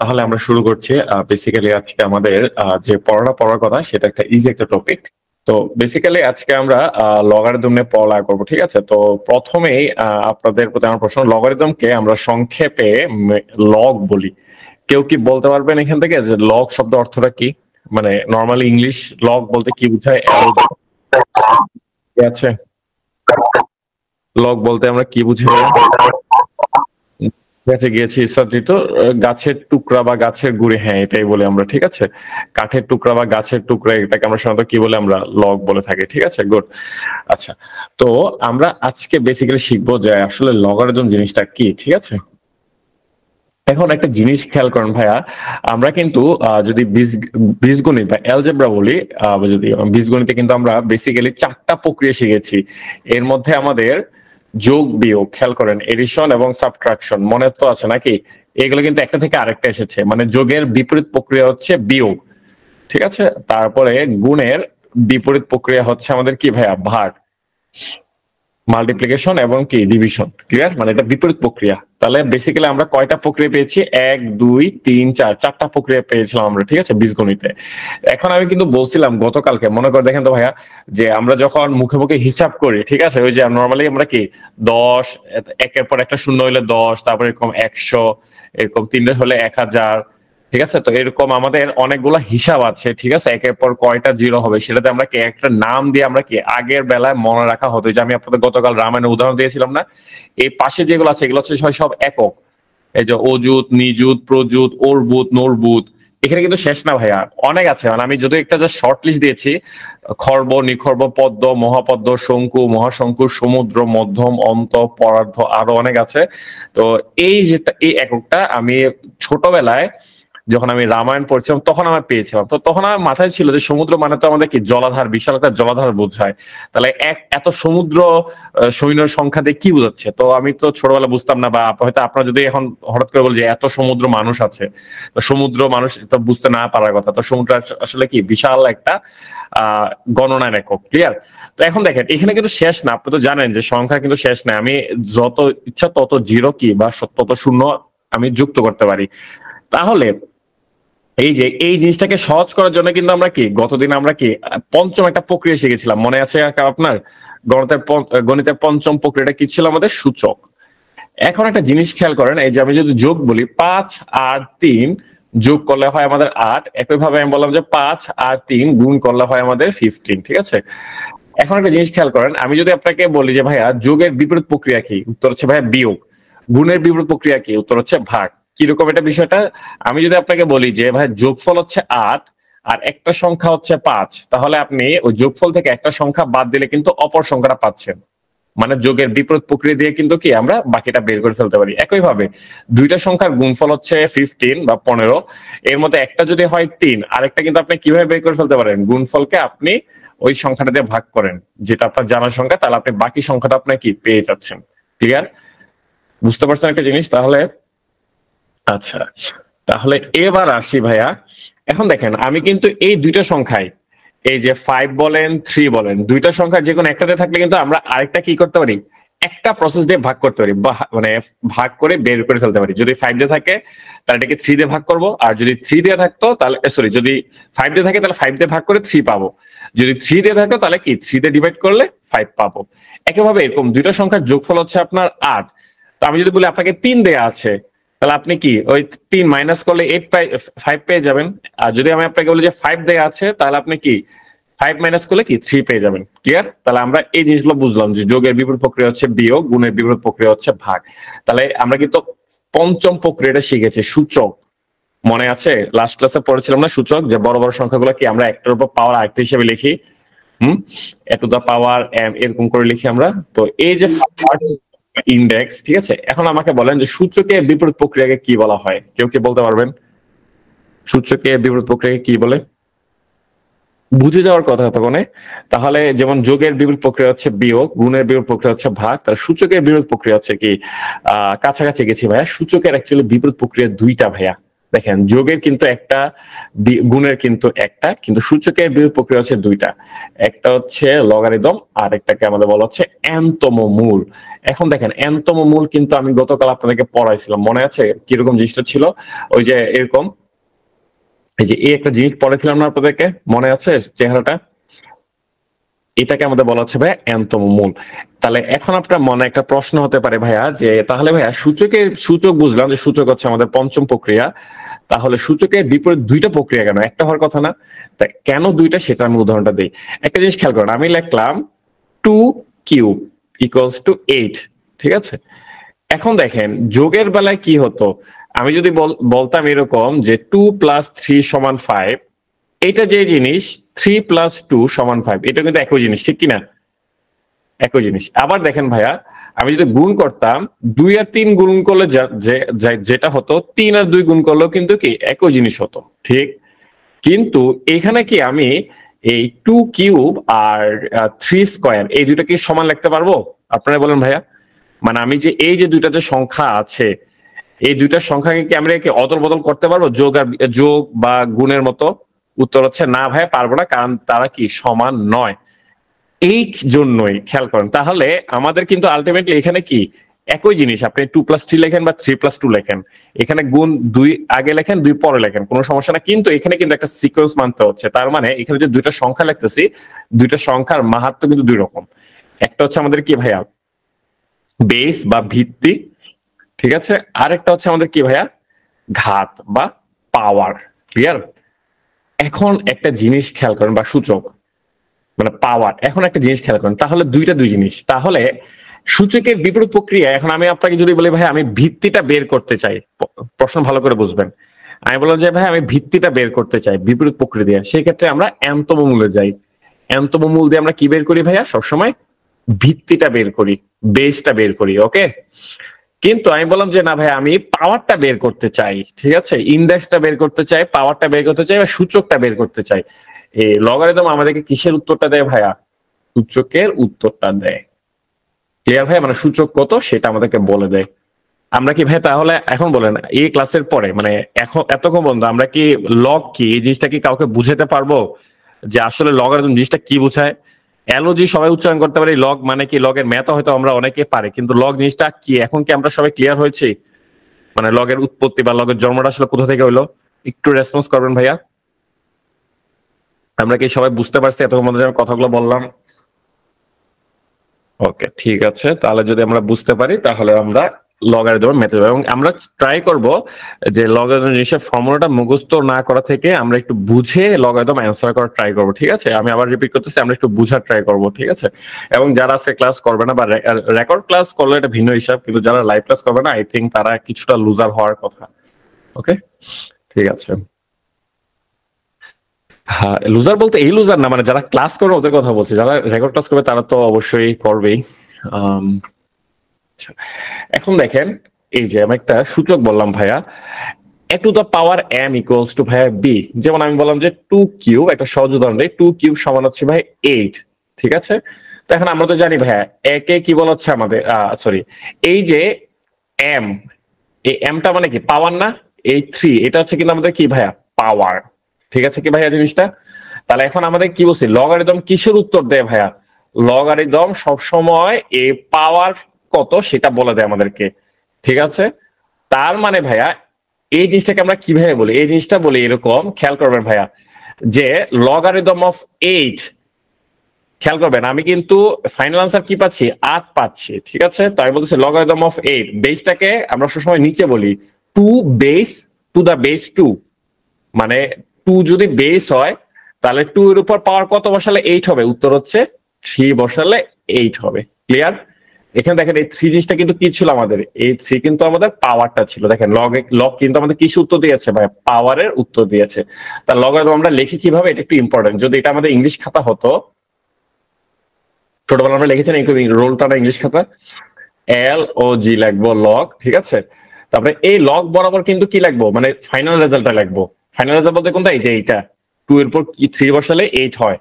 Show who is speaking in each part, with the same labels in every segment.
Speaker 1: তাহলে আমরা শুরু করছি। বেসিক্যালি আজকে আমাদের যে পড়ার কথা সেটা একটা ইজি একটা টপিক। তো বেসিক্যালি আজকে আমরা লগারিদম নিয়ে পড়ালেখা করবো, ঠিক আছে? তো প্রথমেই আপনাদের প্রতি আমার প্রশ্ন, লগারিদমকে আমরা সংক্ষেপে লগ বলি। কেউ কি বলতে পারবেন এখান থেকে যে লগ শব্দ অর্থটা কি? মানে নর্মালি ইংলিশ লগ বলতে কি বোঝায়? আছে লগ বলতে আমরা কি বুঝি? গেছে গিয়েছি ইসরাত গাছের টুকরা বা গাছের গুঁড়ি, হ্যাঁ এটাই বলি আমরা, ঠিক আছে? কাঠের টুকরা বা গাছের টুকরা এটাকে আমরা সাধারণত কি বলে আমরা লগ বলে থাকি, ঠিক আছে? গুড। আচ্ছা, তো আমরা আজকে বেসিক্যালি শিখবো যে আসলে লগারিদম জিনিসটা কি, ঠিক আছে? এখন একটা জিনিস খেয়াল করেন ভাইয়া, আমরা কিন্তু যদি বীজগণিত বা অ্যালজেব্রা বলি, যদি বীজগণিতে কিন্তু আমরা বেসিক্যালি 4টা প্রক্রিয়া শিখেছি। এর মধ্যে আমাদের যোগ বিয়োগ, খেয়াল করেন, এডিশন এবং সাবট্রাকশন মনে তো আছে নাকি? এগুলো কিন্তু একটা থেকে আরেকটা এসেছে, মানে যোগের বিপরীত প্রক্রিয়া হচ্ছে বিয়োগ, ঠিক আছে? তারপরে গুণের বিপরীত প্রক্রিয়া হচ্ছে আমাদের কি ভাইয়া? ভাগ, মাল্টিপ্লিকেশন এবং কি ডিভিশন। ক্লিয়ার? মানে এটা বিপরীত প্রক্রিয়া। তাহলে বেসিক্যালি আমরা কয়টা প্রক্রিয়া পেয়েছি? 1 2 3 4, 4টা প্রক্রিয়া পেয়েছিলাম আমরা, ঠিক আছে, বীজগণিতে। এখন আমি কিন্তু বলছিলাম গতকালকে, মনে করে দেখেন তো ভাইয়া, যে আমরা যখন মুখে মুখে হিসাব করি, ঠিক আছে, ওই যে নর্মালি আমরা কি 10, একের পর একটা শূন্য হইলে 10, তারপর এরকম 100, এরকম 3টা হলে 1000, ঠিক আছে? তো এরকম আমাদের অনেকগুলো হিসাব আছে, ঠিক আছে? একের পর কয়টা জিরো হবে সেটাতে আমরা কি একটা নাম দিয়ে আমরা কি আগের বেলায় মনে রাখা হতো। যে আমি আপনাদের গতকাল রামায়ণের উদাহরণ দিয়েছিলাম না, এই পাশে যেগুলো আছে এগুলো হচ্ছে সব একক। এই যে অজুত, নিযুত, প্রযুত, অর্বুত, নর্বুত, এখানে কিন্তু শেষ না ভাইয়া, অনেক আছে। মানে আমি যদি একটা জাস্ট শর্ট লিস্ট দিয়েছি, খর্ব, নিখর্ব, পদ্ম, মহাপদ্ম, শঙ্কু, মহাশঙ্কু, সমুদ্র, মধ্যম, অন্ত, পরার্ধ, আরো অনেক আছে। তো এই যেটা, এই এককটা আমি ছোটবেলায় যখন আমি রামায়ণ পড়ছিলাম তখন আমার পেয়েছিলাম। তো তখন আমার মাথায় ছিল যে সমুদ্র মানে তো আমাদের কি জলাধার, বিশাল একটা জলাধার বোঝায়। তাহলে এত সমুদ্র সৈন্যের সংখ্যা দিয়ে কি বোঝাচ্ছে? তো আমি তো ছোটবেলা বুঝতাম না, বা হয়তো আপনারা যদি এখন হঠাৎ করে বল যে এত সমুদ্র মানুষ আছে, তো সমুদ্র মানুষ তো বুঝতে না পারার কথা। তো সমুদ্র আসলে কি বিশাল একটা গণনার একক। ক্লিয়ার? তো এখন দেখেন এখানে কিন্তু শেষ না, আপনি তো জানেন যে সংখ্যা কিন্তু শেষ না। আমি যত ইচ্ছা তত জিরো কি বা তত শূন্য আমি যুক্ত করতে পারি। তাহলে এই যে এই জিনিসটাকে সহজ করার জন্য কিন্তু আমরা কি গতদিন আমরা কি পঞ্চম একটা প্রক্রিয়া শিখেছিলাম, মনে আছে আপনার? গণিতের পঞ্চম প্রক্রিয়াটা কি ছিল আমাদের? সূচক। এখন একটা জিনিস খেয়াল করেন, এই যে আমি যদি যোগ বলি 5 আর 3 যোগ করলে হয় আমাদের 8, একইভাবে আমি বললাম যে 5 আর 3 গুণ করলে হয় আমাদের 15, ঠিক আছে? এখন একটা জিনিস খেয়াল করেন, আমি যদি আপনাকে বলি যে ভাইয়া যোগের বিপরীত প্রক্রিয়া কি, উত্তর হচ্ছে ভাইয়া বিয়োগ। গুণের বিপরীত প্রক্রিয়া কি, উত্তর হচ্ছে ভাগ। কিরকম এটা বিষয়টা? আমি যদি আপনাকে বলি যে ভাই যোগফল হচ্ছে 8 আর একটা সংখ্যা হচ্ছে 5, তাহলে আপনি ওই যোগফল থেকে একটা সংখ্যা বাদ দিলে কিন্তু অপর সংখ্যাটা পাচ্ছেন। মানে যোগের বিপরীত প্রক্রিয়া দিয়ে কিন্তু কি আমরা বাকিটা বের করে ফেলতে পারি। একইভাবে দুইটা সংখ্যার গুণফল হচ্ছে 15 বা 15, এর মধ্যে একটা যদি হয় 3, আরেকটা কিন্তু আপনি কিভাবে বের করে ফেলতে পারেন? গুণফলকে আপনি ওই সংখ্যাটা দিয়ে ভাগ করেন, যেটা আপনার জানার সংখ্যা, তাহলে আপনি বাকি সংখ্যাটা আপনি কি পেয়ে যাচ্ছেন। ক্লিয়ার? বুঝতে পারছেন একটা জিনিস? তাহলে আচ্ছা, তাহলে এবার আসি ভাইয়া। এখন দেখেন আমি কিন্তু এই দুইটা সংখ্যায়, এই যে 5 বলেন 3 বলেন, দুইটা সংখ্যার যে কোনো একটাতে থাকলে কিন্তু আমরা আরেকটা কি করতে পারি? একটা প্রসেস দিয়ে ভাগ করতে পারি, বা মানে ভাগ করে বের করে ফেলতে পারি। যদি 5 দিয়ে থাকে তাহলে এটাকে 3 দিয়ে ভাগ করব, আর যদি 3 দিয়ে থাকতো তাহলে সরি, যদি 5 দিয়ে থাকে তাহলে 5 দিয়ে ভাগ করে 3 পাবো। যদি 3 দিয়ে থাকতো তাহলে কি 3 দিয়ে ডিভাইড করলে 5 পাবো। একইভাবে এরকম দুইটা সংখ্যার যোগফল হচ্ছে আপনার 8। তো আমি যদি বলি আপনাকে 3 দেয়া আছে, তাহলে আপনি কি ওই 3 মাইনাস করলে 5 পেয়ে যাবেন। আর যদি আমি আপনাকে বলি যে 5 দেয়া আছে, তাহলে আপনি কি 5 মাইনাস করলে কি 3 পেয়ে যাবেন। ক্লিয়ার? তাহলে আমরা এই জিনিসগুলো বুঝলাম যে যোগের বিপরীত প্রক্রিয়া হচ্ছে বিয়োগ, গুণের বিপরীত প্রক্রিয়া হচ্ছে ভাগ। তাহলে আমরা কিন্তু পঞ্চম প্রক্রিয়াটা শিখেছি, সূচক। মনে আছে লাস্ট ক্লাসে পড়েছিলাম না সূচক, যে বড় বড় সংখ্যাগুলো কি আমরা একটার উপর পাওয়ার আরেকটা হিসেবে লিখি, এ টু দা পাওয়ার m এরকম করে লিখি আমরা। তো এই যে ইন্ডেক্স, ঠিক আছে? এখন আমাকে বলেন যে সূচকের বিপরীত প্রক্রিয়াকে কি বলা হয়? কেউ কি বলতে পারবেন সূচকের বিপরীত প্রক্রিয়াকে কি বলে? বুঝে যাওয়ার কথা তখন। তাহলে যেমন যোগের বিপরীত প্রক্রিয়া হচ্ছে বিয়োগ, গুণের বিপরীত প্রক্রিয়া হচ্ছে ভাগ, তার সূচকের বিপরীত প্রক্রিয়া হচ্ছে কি কাছাকাছি গেছি ভাইয়া। সূচকের অ্যাকচুয়ালি বিপরীত প্রক্রিয়া দুইটা ভাইয়া, দেখেন যোগের কিন্তু একটা, গুণের কিন্তু একটা, কিন্তু সূচকের বিপরীত প্রক্রিয়া হচ্ছে দুইটা। একটা হচ্ছে লগারিদম, আর একটাকে আমাদের বলা হচ্ছে এনতম মূল। এখন দেখেন এনতম মূল কিন্তু আমি গতকাল আপনাদেরকে পড়াইছিলাম, মনে আছে কিরকম জিনিসটা ছিল? ওই যে এরকম, এই যে এই একটা জিনিস পড়েছিলাম না আপনাদেরকে, মনে আছে চেহারাটা? এটাকে আমাদের বলা হচ্ছে ভাইয়া এনতম মূল। তাহলে এখন আপনার মনে একটা প্রশ্ন হতে পারে ভাইয়া, যে তাহলে ভাইয়া সূচক বুঝলাম যে সূচক হচ্ছে আমাদের পঞ্চম প্রক্রিয়া, তাহলে সূচকের বিপরীত দুইটা প্রক্রিয়া কেন? একটা হওয়ার কথা না? তাই কেন দুইটা সেটা আমি উদাহরণটা দিই। একটা জিনিস খেয়াল করেন, আমি লিখলাম 2³ ইকুয়ালস টু 8, ঠিক আছে? এখন দেখেন যোগের বেলায় কি হতো, আমি যদি বলতাম এরকম যে 2 + 3 = 5, এটা যে জিনিস 3 + 2 = 5, এটা কিন্তু একই জিনিস, ঠিক কিনা? একই জিনিস। আবার দেখেন ভাইয়া, আমি যদি গুণ করতাম 2 আর 3 গুণ করলে যেটা হতো, 3 আর 2 গুণ করলেও কিন্তু কি একই জিনিস হতো, ঠিক? কিন্তু এখানে কি আমি এই 2³ আর 3² এই দুইটা কি সমান লিখতে পারবো? আপনারা বলেন ভাইয়া। মানে আমি যে এই যে দুইটা যে সংখ্যা আছে, এই দুইটা সংখ্যাকে কি আমরা কি অদল বদল করতে পারবো যোগ বা গুণের মতো? উত্তর হচ্ছে না ভাইয়া, পারবো না, কারণ তারা কি সমান নয়। এই জন্যই খেয়াল করেন, তাহলে আমাদের কিন্তু আলটিমেটলি এখানে কি একই জিনিস, আপনি 2 + 3 লেখেন বা 3 + 2 লেখেন, এখানে গুণ 2 আগে লেখেন 2 পরে লেখেন, কোনো সমস্যা না। কিন্তু এখানে কিন্তু একটা সিকোয়েন্স মানতে হচ্ছে। তার মানে এখানে যে দুইটা সংখ্যা লিখতেছি, দুইটা সংখ্যার মাহাত্ম্য কিন্তু দুই রকম। একটা হচ্ছে আমাদের কি ভাইয়া বেস বা ভিত্তি, ঠিক আছে? আরেকটা হচ্ছে আমাদের কি ভাইয়া ঘাত বা পাওয়ার। ক্লিয়ার? এখন একটা জিনিস খেয়াল করেন, বা সূচক মানে পাওয়ার। এখন একটা জিনিস খেয়াল করেন, তাহলে দুই জিনিস, তাহলে সূচকের বিপরীত প্রক্রিয়া। এখন আমি আপনাকে যদি বলি ভাই আমি ভিত্তিটা বের করতে চাই, প্রশ্ন ভালো করে বুঝবেন। আমি বললাম যে ভাই আমি ভিত্তিটা বের করতে চাই বিপরীত প্রক্রিয়া দিয়ে, সেই ক্ষেত্রে আমরা এনতম মূলে যাই। এনতম মূল দিয়ে আমরা কি বের করি ভাইয়া? সবসময় ভিত্তিটা বের করি, বেসটা বের করি। ওকে, কিন্তু আমি বললাম যে না ভাই আমি পাওয়ারটা বের করতে চাই, ঠিক আছে? ইন্ডেক্সটা বের করতে চাই, পাওয়ারটা বের করতে চাই, বা সূচকটা বের করতে চাই। এই লগারিদম আমাদেরকে কিসের উত্তরটা দেয় ভাইয়া? সূচকের উত্তরটা দেয়। ক্লিয়ার ভাই? মানে সূচক কত সেটা আমাদেরকে বলে দেয়। আমরা কি ভাই তাহলে এখন বলেন এই ক্লাসের পরে, মানে এখন এতক্ষণ পর্যন্ত আমরা কি লগ কি এই জিনিসটা কি কাউকে বুঝাতে পারবো যে আসলে লগারিদম জিনিসটা কি বোঝায়? এলজি সবাই উচ্চারণ করতে পারি, লগ মানে কি, লগের ম্যাথ হয়তো আমরা অনেকে পারি, কিন্তু লগ জিনিসটা কি এখন কি আমরা সবাই ক্লিয়ার হয়েছি? মানে লগের উৎপত্তি বা লগের জন্মটা আসলে কোথা থেকে হইলো? একটু রেসপন্স করবেন ভাইয়া। আমরা কি সবাই বুঝতে পারছি এতক্ষণ মধ্যে আমি কথাগুলো বললাম? ওকে, ঠিক আছে। তাহলে যদি আমরা বুঝতে পারি তাহলে আমরা লগারিদমের মেথড, এবং আমরা ট্রাই করব যে লগারিদম জিনিসের ফর্মুলাটা মুখস্থ না করা থেকে আমরা একটু বুঝে লগারিদম অ্যান্সার করার ট্রাই করব, ঠিক আছে? আমি আবার রিপিট করতেছি, আমরা একটু বুঝার ট্রাই করব, ঠিক আছে? এবং যারা আজকে ক্লাস করবে না বা রেকর্ড ক্লাস করলে এটা ভিন্ন হিসাব, কিন্তু যারা লাইভ ক্লাস করবে না, আই থিঙ্ক তারা কিছুটা লুজার হওয়ার কথা। ওকে, ঠিক আছে। হ্যাঁ, লুজার বলতে এই লুজার না, মানে যারা ক্লাস করবে ওদের কথা বলছি। যারা রেকর্ড ক্লাস করবে তারা তো অবশ্যই করবেই। আচ্ছা, এখন দেখেন এই যে আমি একটা সূচক বললাম ভাইয়া, a to the power m equals to ভাইয়া b। যেমন আমি বললাম যে 2³ একটা সহজ উদাহরণ দেই, 2³ সমান হচ্ছে ভাই 8, ঠিক আছে? তো এখন আমরা তো জানি ভাইয়া একে কি বলা হচ্ছে আমাদের, সরি, এই যে m, এই mটা মানে কি পাওয়ার না? এই 3 এটা হচ্ছে কিন্তু আমাদের কি ভাইয়া পাওয়ার, ঠিক আছে কি ভাইয়া জিনিসটা? তাহলে এখন আমাদের কি বলছি, লগারিদম কিসের উত্তর দেয় ভাইয়া? লগারিদম সবসময় এই পাওয়ার কত সেটা বলে দেয় আমাদেরকে, ঠিক আছে? তার মানে ভাইয়া এই জিনিসটাকে আমরা কিভাবে বলি? এই জিনিসটা বলি এরকম, খেয়াল করবেন ভাইয়া, যে লগারিদম অফ 8, খেয়াল করবেন আমি কিন্তু ফাইনাল আনসার কি পাচ্ছি 8 পাচ্ছি, ঠিক আছে? তো আমি বলতেছি লগারিদম অফ 8, বেসটাকে আমরা সবসময় নিচে বলি 2 বেস টু দা বেস 2, মানে 2 যদি বেস হয় তাহলে 2 এর উপর পাওয়ার কত বসালে 8 হবে? উত্তর হচ্ছে 3 বসালে 8 হবে। ক্লিয়ার? এখানে দেখেন এই 3 জিনিসটা কিন্তু কি ছিল আমাদের? এই 3 কিন্তু আমাদের পাওয়ারটা ছিল। দেখেন লগ কিন্তু আমাদের কিসের উত্তর দিয়েছে ভাই? পাওয়ারের উত্তর দিয়েছে। তার লগারিদম আমরা লিখি কিভাবে? এটা একটু ইম্পর্টেন্ট। যদি এটা আমাদের ইংলিশ খাতা হতো, ছোটবেলা আমরা লিখেছেন একটু রোলটা না ইংলিশ খাতা, LOG লাগবো লগ, ঠিক আছে? তারপরে এই লগ বরাবর কিন্তু কি লাগবো, মানে ফাইনাল রেজাল্টটা লাগবো। ফাইনাল রেজাল্ট বলতে কোনটা? এই যে এইটা 2 এর উপর কি 3 বসালে 8 হয়।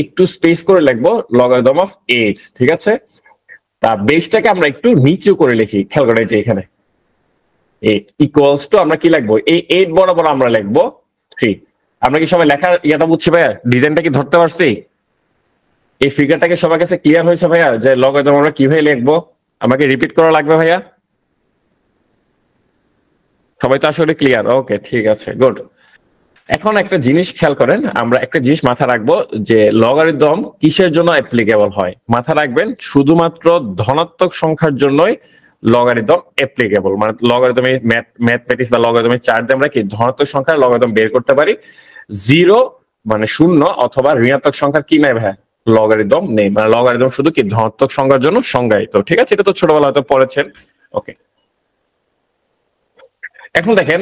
Speaker 1: একটু স্পেস করে লিখবো লগারিদম অফ 8, ঠিক আছে? তা বেসটাকে আমরা একটু নিচু করে লিখি, খেয়াল করে যে এখানে ইকুয়ালস টু আমরা কি লিখবো, এই 8 বরাবর আমরা লিখবো 3। আমরা কি সবাই লেখার ইয়াটা বুঝছি ভাইয়া, ডিজাইনটা কি ধরতে পারছি? এই ফিগারটাকে সবার কাছে ক্লিয়ার হয়েছে ভাইয়া যে লগারিদম আমরা কিভাবে লিখবো? আমাকে রিপিট করা লাগবে ভাইয়া? সবাই তো আসলে ক্লিয়ার? ওকে, ঠিক আছে, গুড। এখন একটা জিনিস খেয়াল করেন, আমরা একটা জিনিস মাথা রাখবো যে লগারিদম কিসের জন্য অ্যাপ্লিকেবল হয়। মাথা রাখবেন শুধুমাত্র ধনাত্মক সংখ্যার জন্যই লগারিদম অ্যাপ্লিকেবল। মানে লগারিদমে ম্যাথমেটিক্স বা লগারিদমের চার্ট দিয়ে আমরা কি ধনাত্মক সংখ্যার লগারিদম বের করতে পারি। 0 মানে 0 অথবা ঋণাত্মক সংখ্যার কি নাই ভাই, লগারিদম নেই। মানে লগারিদম শুধু কি ধনাত্মক সংখ্যার জন্য সংজ্ঞায়িত। ঠিক আছে, এটা তো ছোটবেলা হয়তো পড়েছেন। ওকে, এখন দেখেন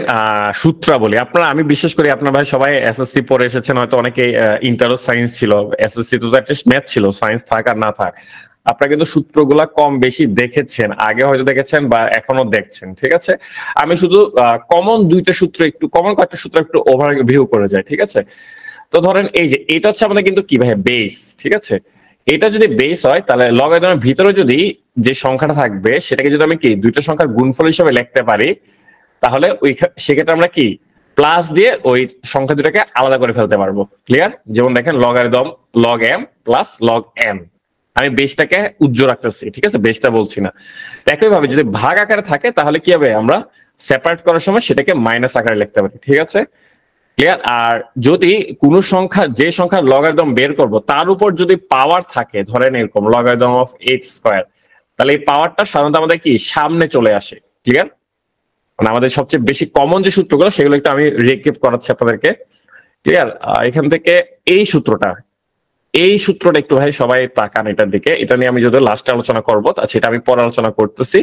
Speaker 1: সূত্রাবলী। আপনারা, আমি বিশেষ করে আপনার ভাই সবাই এসএসসি পড়ে এসেছেন, হয়তো অনেকে ইন্টারও সায়েন্স ছিল, এসএসসি তো অ্যাটলিস্ট ম্যাথ ছিল, সায়েন্স থাক আর না থাক আপনারা কিন্তু সূত্রগুলা কম বেশি দেখেছেন, আগে হয়তো দেখেছেন বা এখনো দেখছেন। ঠিক আছে, আমি শুধু কমন দুইটা সূত্র, একটু কমন কয়েকটা সূত্র একটু ওভারভিউ করে যাই। ঠিক আছে, তো ধরেন এই যে এটা হচ্ছে আমাদের কিন্তু কি ভাই, বেস। ঠিক আছে, এটা যদি বেস হয় তাহলে লগারিদমের ভিতরে যদি যে সংখ্যাটা থাকবে সেটাকে যদি আমি কি দুইটা সংখ্যার গুণফল হিসেবে লিখতে পারি, তাহলে ওই সেক্ষেত্রে আমরা কি প্লাস দিয়ে ওই সংখ্যা দুটাকে আলাদা করে ফেলতে পারবো। ক্লিয়ার? যেমন দেখেন logarithm log M plus log N, আমি বেসটাকে উজ্জ্বল রাখতেছি। ঠিক আছে, বেসটা বলছি না। একই ভাবে যদি ভাগ আকারে থাকে তাহলে কি হবে, আমরা সেপারেট করার সময় সেটাকে মাইনাস আকারে লিখতে পারি। ঠিক আছে, ক্লিয়ার? আর যদি কোনো সংখ্যা, যে সংখ্যার লগারিদম বের করব তার উপর যদি পাওয়ার থাকে, ধরেন এরকম লগারিদম অফ 8 স্কয়ার, তাহলে এই পাওয়ারটা সাধারণত আমাদের কি সামনে চলে আসে। ক্লিয়ার? মানে আমাদের সবচেয়ে বেশি কমন যে সূত্রগুলো সেগুলো একটু আমি রিক্যাপ করাচ্ছি আপনাদেরকে। ক্লিয়ার? এখান থেকে এই সূত্রটা একটু ভাই সবাই তাকান এটার দিকে। এটা নিয়ে আমি যদি লাস্টে আলোচনা করবো, সেটা আমি পরে আলোচনা করতেছি,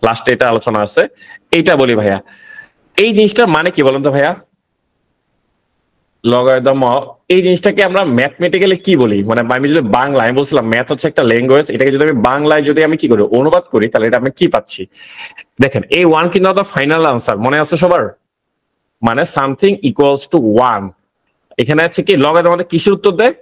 Speaker 1: লাস্টে এটা আলোচনা আছে। এইটা বলি ভাইয়া, এই জিনিসটার মানে কি বলেন তো ভাইয়া? লগারিদম, এই জিনিসটাকে আমরা ম্যাথমেটিক্যালি কি বলি? মানে আমি যদি বাংলা, আমি বলছিলাম ম্যাথ হচ্ছে একটা ল্যাঙ্গুয়েজ, এটাকে যদি আমি বাংলায় যদি আমি কি করি, অনুবাদ করি, তাহলে এটা আমি কি পাচ্ছি? দেখেন, এই 1 কিন্তু আমাদের ফাইনাল আনসার, মনে আছে সবার? মানে সামথিং ইকুয়ালস টু 1। এখানে আছে কি লগারিদম আমাদের কিসের উত্তর দেয়?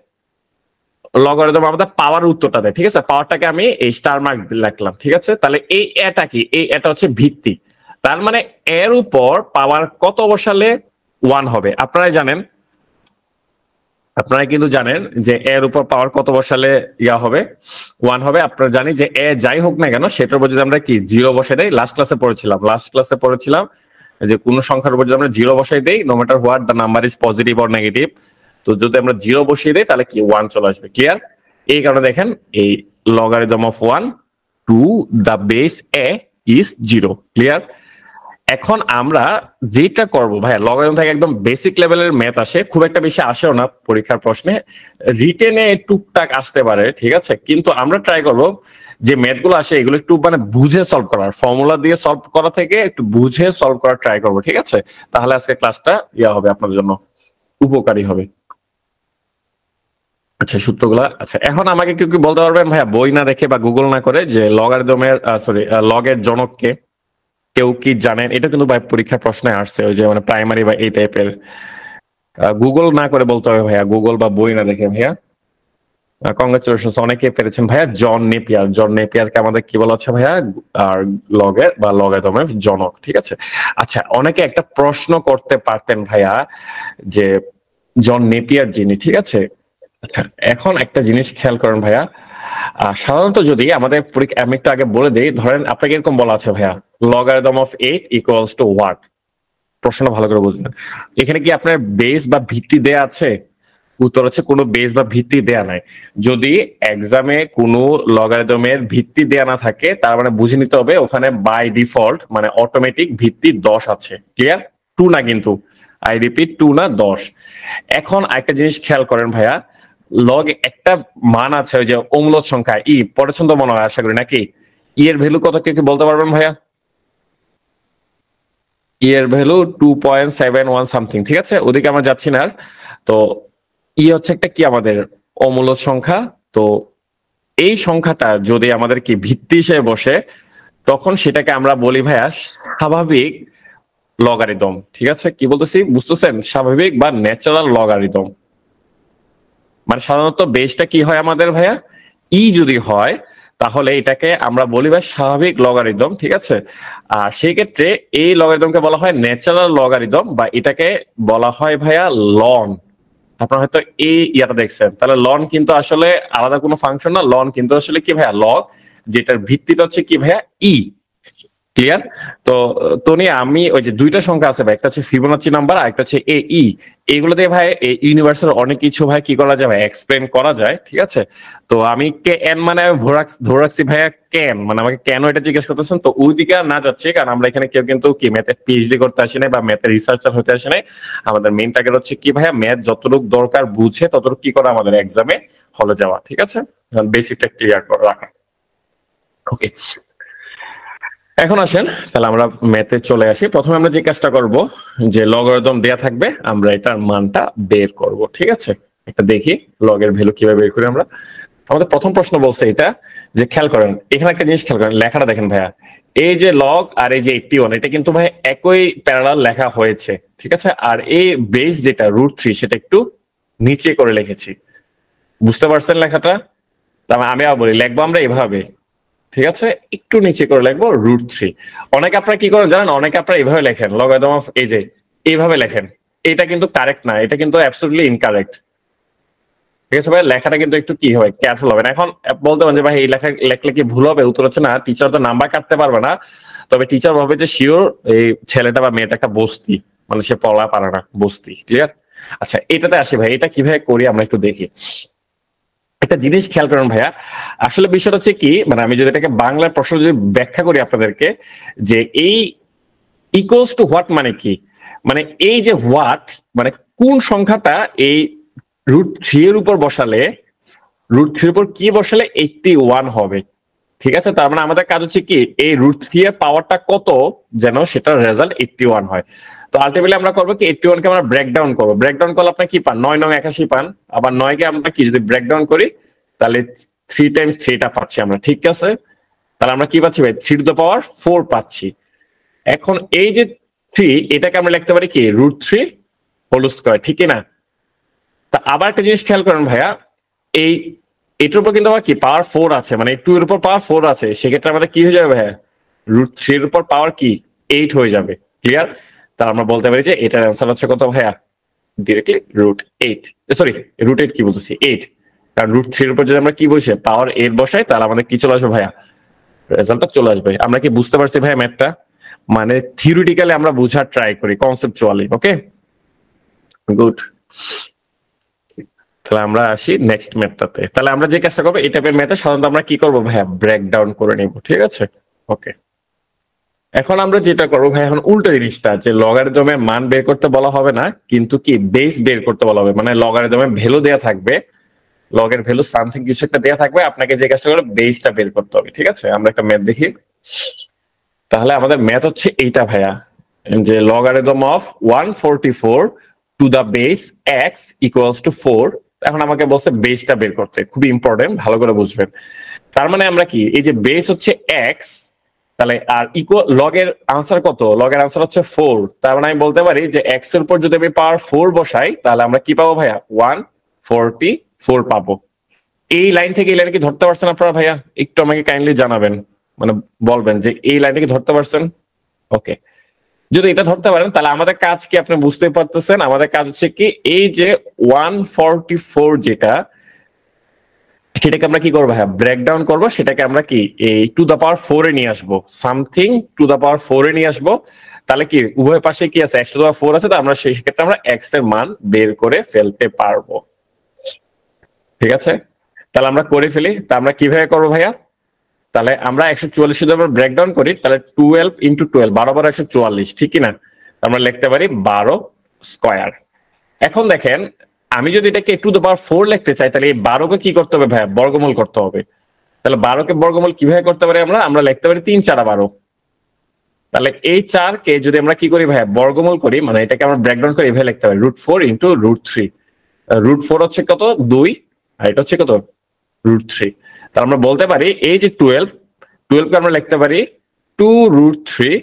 Speaker 1: লগারিদম আমাদের পাওয়ার উত্তরটা দেয়। ঠিক আছে, পাওয়ারটাকে আমি এই স্টার মার্ক লিখলাম। ঠিক আছে, তাহলে এই এটা কি, এই এটা হচ্ছে ভিত্তি। তার মানে এর উপর পাওয়ার কত বসালে 1 হবে? আপনারা কিন্তু জানেন যে এর উপর পাওয়ার কত বসালে ইয়া হবে, 1 হবে। আপনারা জানি যে এ যাই হোক না কেন সেটার উপর যদি আমরা কি 0 বসাই দেই, লাস্ট ক্লাসে পড়েছিলাম যে কোন সংখ্যার উপর যদি আমরা 0 বসাই দেই, no matter what the number is positive or negative, তো যদি আমরা 0 বসিয়ে দেই তাহলে কি 1 চলে আসবে। ক্লিয়ার? এই কারণে দেখেন এই logarithm of 1 to the base A is 0। Clear? এখন আমরা যেটা করব ভাইয়া, লগারিদম থেকে একদম বেসিক লেভেলের ম্যাথ আসে, খুব একটা বেশি আসেও না পরীক্ষার প্রশ্নে, রিটেনে টুকটাক আসতে পারে। ঠিক আছে, কিন্তু আমরা ট্রাই করব যে ম্যাথ গুলো আসে এগুলো একটু মানে বুঝে সলভ করার, ফর্মুলা দিয়ে সলভ করা থেকে একটু বুঝে সলভ করার ট্রাই করব। ঠিক আছে, তাহলে আজকে ক্লাসটা ইয়া হবে, আপনাদের জন্য উপকারী হবে। আচ্ছা, সূত্রগুলা। আচ্ছা, এখন আমাকে কেউ কি বলতে পারবেন ভাইয়া, বই না দেখে বা গুগল না করে, যে লগারিদমের লগের জনককে কেউ কি জানেন? এটা কিন্তু ভাই পরীক্ষার প্রশ্নে আসছে, ওই যে মানে প্রাইমারি বা এই টাইপের। গুগল না করে বলতে হবে ভাইয়া, গুগল বা বই না দেখে। ভাইয়া কংগ্রেচুলেশন, অনেকে পেরেছেন ভাইয়া। জন নেপিয়ারকে আমাদের কি বলা হচ্ছে ভাইয়া, আর লগের বা লগারিদমের জনক। ঠিক আছে, আচ্ছা, অনেকে একটা প্রশ্ন করতে পারতেন ভাইয়া যে জন নেপিয়ার যিনি, ঠিক আছে, এখন একটা জিনিস খেয়াল করেন ভাইয়া, সাধারণত যদি আমাদের আমি একটু আগে বলে দিই, ধরেন আপনাকে এরকম বলা আছে ভাইয়া, logarithm of 8 equals to what? প্রশ্নটা ভালো করে বুঝবেন। এখানে কি আপনার বেস বা ভিত্তি দেয়া আছে? উত্তর হচ্ছে কোনো বেস বা ভিত্তি দেয়া নাই। যদি এক্সামে কোনো লগারিদমের ভিত্তি দেয়া না থাকে, তার মানে বুঝে নিতে হবে ওখানে বাই ডিফল্ট মানে অটোমেটিক ভিত্তি 10 আছে। ক্লিয়ার? 2 না কিন্তু, আই রিপিট 2 না 10। এখন একটা জিনিস খেয়াল করেন ভাইয়া, লগ একটা মান আছে, ওই যে অম্লত সংখ্যা পড়েছেন তো মনে হয়, আশা করি নাকি? এর ভ্যালু কত, কে বলতে পারবেন ভাইয়া? এর ভ্যালু 2.71 সামথিং। ঠিক আছে, ওদিকে আমরা যাচ্ছি না। তো হচ্ছে একটা কি আমাদের অমূলত সংখ্যা। তো এই সংখ্যাটা যদি আমাদের কি ভিত্তি হিসেবে বসে, তখন সেটাকে আমরা বলি ভাইয়া স্বাভাবিক লগারিদম। ঠিক আছে, কি বলতেছি বুঝতেছেন? স্বাভাবিক বা ন্যাচারাল লগারিদম। মানে সাধারণত বেসটা কি হয় আমাদের ভাইয়া, যদি হয় তাহলে এটাকে আমরা বলি ভাই স্বাভাবিক লগারিদম, ঠিক আছে। আর সেই ক্ষেত্রে এই লগারিদমকে বলা হয় ন্যাচারাল লগারিদম, বা এটাকে বলা হয় ভাইয়া লন। আপনারা হয়তো এই ইয়াটা দেখছেন, তাহলে লন কিন্তু আসলে আলাদা কোনো ফাংশন না, লন কিন্তু আসলে কি ভাইয়া লগ, যেটার ভিত্তিটা হচ্ছে কি ভাইয়া ই। ক্লিয়ার? তো তনি আমি ওই যে দুইটা সংখ্যা আছে ভাই, একটা হচ্ছে ফিবোনাচি নাম্বার আর একটা হচ্ছে এ ই। এগুলো দিয়ে ভাই এই ইউনিভার্সের অনেক কিছু ভাই কি করা যায় ভাই এক্সপ্লেন করা যায়, ঠিক আছে। তো আমি কে এন মানে আমি ধরে রাখছি ভাইয়া কেন, মানে আমাকে কেন এটা জিজ্ঞেস করতেছেন, তো ওই দিকে আর না যাচ্ছে, কারণ আমরা এখানে কেউ কিন্তু কি ম্যাথে পিএইচডি করতে আসি নাই বা ম্যাথের রিসার্চার হতে আসি নাই। আমাদের মেইন টার্গেট হচ্ছে কি ভাইয়া ম্যাথ যতটুকু দরকার বুঝে ততটুকু কি করা আমাদের এক্সামে হলে যাওয়া, ঠিক আছে, বেসিকটা ক্লিয়ার করে রাখা। ওকে, এখন আসেন তাহলে আমরা ম্যাথে চলে আসি। প্রথমে আমরা যে কাজটা করব, যে লগারিদম দেয়া থাকবে আমরা এটার মানটা বের করব, ঠিক আছে। একটা দেখি লগের ভ্যালু কিভাবে বের করি আমরা। আমাদের প্রথম প্রশ্ন বলছে এটা, যে খেয়াল করেন এখানে একটা জিনিস খেয়াল করেন, লেখাটা দেখেন ভাইয়া, এই যে লগ আর এই যে 81 এটা কিন্তু ভাই একই প্যারালাল লেখা হয়েছে, ঠিক আছে। আর এই বেস যেটা √3 সেটা একটু নিচে করে লিখেছি, বুঝতে পারছেন লেখাটা? আমি আবার বলি, লিখবো আমরা এভাবে, ঠিক আছে, একটু নিচে করে লিখবো √3। অনেকে আপনারা কি করেন জানেন, অনেকে আপনারা এইভাবে লেখেন লগারিদম অফ এই যে এইভাবে লেখেন, এটা কিন্তু কারেক্ট না, এটা কিন্তু অ্যাবসলিউটলি ইনকারেক্ট, ঠিক আছে ভাই। লেখাটা কিন্তু একটু কি হবে, কেয়ারফুল হবে। এখন বলতে পারেন যে ভাই এই লেখা লেখলে কি ভুল হবে, উত্তর হচ্ছে না, টিচার তো নাম্বার কাটতে পারবে না, তবে টিচার ভাবে যে শিওর এই ছেলেটা বা মেয়েটা একটা বস্তি, মানে সে পড়া পারে না, বস্তি। ক্লিয়ার? আচ্ছা এটাতে আসি ভাই, এটা কিভাবে করি আমরা একটু দেখি। একটা জিনিস খেয়াল করেন ভাইয়া, আসলে বিষয়টা হচ্ছে কি, মানে আমি যদি এটাকে বাংলার প্রশ্ন যদি ব্যাখ্যা করি আপনাদেরকে, যে এই ইকুয়ালস টু হোয়াট মানে কি, মানে এই যে হোয়াট মানে কোন সংখ্যাটা এই √3 এর উপর বসালে, √3 এর উপর কি বসালে 81 হবে, ঠিক আছে। তার মানে আমাদের কাজ হচ্ছে কি এই √3 এর পাওয়ারটা কত যেন সেটার রেজাল্ট 81 হয়। তো আলটিমেটলি আমরা করবো কি 81 কে আমরা ব্রেকডাউন করবো, ব্রেকডাউন করলে আপনার কি পান, 9 9 81 পান। আবার 9 কে আমরা কি যদি ব্রেকডাউন করি তাহলে 3 টাইমস 3টা পাচ্ছি আমরা, ঠিক আছে। তাহলে আমরা কি পাচ্ছি ভাই 3 টু দ্য পাওয়ার 4 পাচ্ছি। এখন এই যে 3 এটাকে আমরা লিখতে পারি কি √3 হোল স্কয়ার, ঠিক না? তা আবার একটা জিনিস খেয়াল করেন ভাইয়া, এই এটার উপর কিন্তু আবার কি পাওয়ার 4 আছে, মানে 2 এর উপর পাওয়ার 4 আছে, সেক্ষেত্রে আমাদের কি হয়ে যাবে ভাইয়া √3 এর উপর পাওয়ার কি 8 হয়ে যাবে। ক্লিয়ার? তাহলে আমরা বলতে পারি যে এটার অ্যান্সার হচ্ছে কত ভাইয়া, ডিরেক্টলি √8, সরি √8 কি বলতেছি 8, কারণ √3 এর উপর যদি আমরা কি বসে পাওয়ার 8 বসাই তাহলে আমাদের কি চলে আসবে ভাইয়া, রেজাল্টটা চলে আসবে। আমরা কি বুঝতে পারছি ভাইয়া ম্যাথটা? মানে থিওরিটিক্যালি আমরা বুঝার ট্রাই করি, কনসেপচুয়ালি। ওকে গুড, তাহলে আমরা আসি নেক্সট ম্যাথটাতে। তাহলে আমরা যে কাজটা করবো এই টাইপের ম্যাথে সাধারণত আমরা কি করবো ভাইয়া ব্রেকডাউন করে নিব, ঠিক আছে। ওকে, এখন আমরা যেটা করবো ভাই, এখন উল্টো জিনিসটা, যে লগারিদমের মান বের করতে বলা হবে না, কিন্তু কি বেস বের করতে বলা হবে, মানে লগারিদমের ভ্যালু দেয়া থাকবে, লগের ভ্যালু সামথিং কিছু একটা দেয়া থাকবে, আপনাকে যে কাজটা করে বেসটা বের করতে হবে, ঠিক আছে। আমরা একটা ম্যাথ দেখি। তাহলে আমাদের ম্যাথ হচ্ছে এইটা ভাইয়া, যে logarithm of 144 to the base X equals to 4। এখন আমাকে বলছে বেসটা বের করতে, খুবই ইম্পর্টেন্ট, ভালো করে বুঝবেন। তার মানে আমরা কি এই যে বেস হচ্ছে এক্স, তাহলে আর ইকুয়াল লগের আনসার কত, লগের আনসার হচ্ছে 4। তার মানে আমি বলতে পারি যে এক্স এর উপর যদি আমি পাওয়ার 4 বসাই তাহলে আমরা কি পাবো ভাইয়া 144 পাবো। এই লাইন থেকে এই লাইনে কি ধরতে পারছেন আপনারা ভাইয়া, একটু আমাকে কাইন্ডলি জানাবেন, মানে বলবেন যে এই লাইনটা কি ধরতে পারছেন। ওকে, যদি এটা ধরতে পারেন তাহলে আমাদের কাজ কি আপনি বুঝতেই পারতেছেন, আমাদের কাজ হচ্ছে কি এই যে 144 যেটা, সেটাকে আমরা কি করবো হ্যাঁ ব্রেকডাউন করবো, সেটাকে আমরা কি এই টু দা পাওয়ার 4 এ নিয়ে আসবো, সামথিং টু দা পাওয়ার 4 এ নিয়ে আসবো। তাহলে কি উভয় পাশে কি আছে x টু দা পাওয়ার 4 আছে, তো আমরা সেই ক্ষেত্রে আমরা x এর মান বের করে ফেলতে পারবো, ঠিক আছে। তাহলে আমরা করে ফেলি, তা আমরা কিভাবে করবো ভাইয়া, তাহলে আমরা 144 যদি আমরা ব্রেকডাউন করি তাহলে 12 ইন্টু 12 12 12 144, ঠিক কিনা, আমরা লিখতে পারি 12 স্কয়ার। এখন দেখেন আমি যদি এটাকে টু দ্য পাওয়ার 4 লিখতে চাই তাহলে এই 12 কে কি করতে হবে ভাইয়া বর্গমূল করতে হবে। তাহলে 12 কে বর্গমূল কিভাবে করতে পারি, আমরা লিখতে পারি 3 4 12। তাহলে এই 4 কে যদি আমরা কি করি ভাইয়া বর্গমূল করি, মানে এটাকে আমরা ব্রেকডাউন করে এভাবে লিখতে পারি √4 ইন্টু √3। √4 হচ্ছে কত 2 আর এটা হচ্ছে কত √3। তাহলে আমরা বলতে পারি এই যে 12 কে আমরা লিখতে পারি 2√3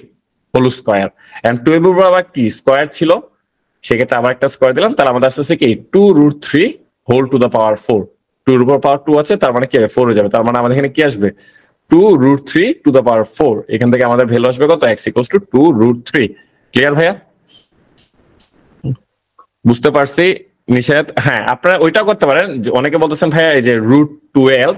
Speaker 1: হোল স্কয়ার, এন্ড 12 এর আবার কি স্কয়ার ছিল, সেক্ষেত্রে আবার একটা স্কয়ার দিলাম, তাহলে আমাদের আসছে কি 2√3 হোল টু দা পাওয়ার 4। 2 এর উপর পাওয়ার 2 আছে, তার মানে কি হবে 4 হয়ে যাবে। তার মানে আমাদের এখানে কি আসবে 2√3 টু দ্য পাওয়ার 4। এখান থেকে আমাদের ভ্যালু আসবে কত, x ইকুয়ালস টু 2√3। ক্লিয়ার ভাইয়া? বুঝতে পারছি নিষেধ। হ্যাঁ, আপনারা ওইটাও করতে পারেন, অনেকে বলতেছেন ভাইয়া এই যে √12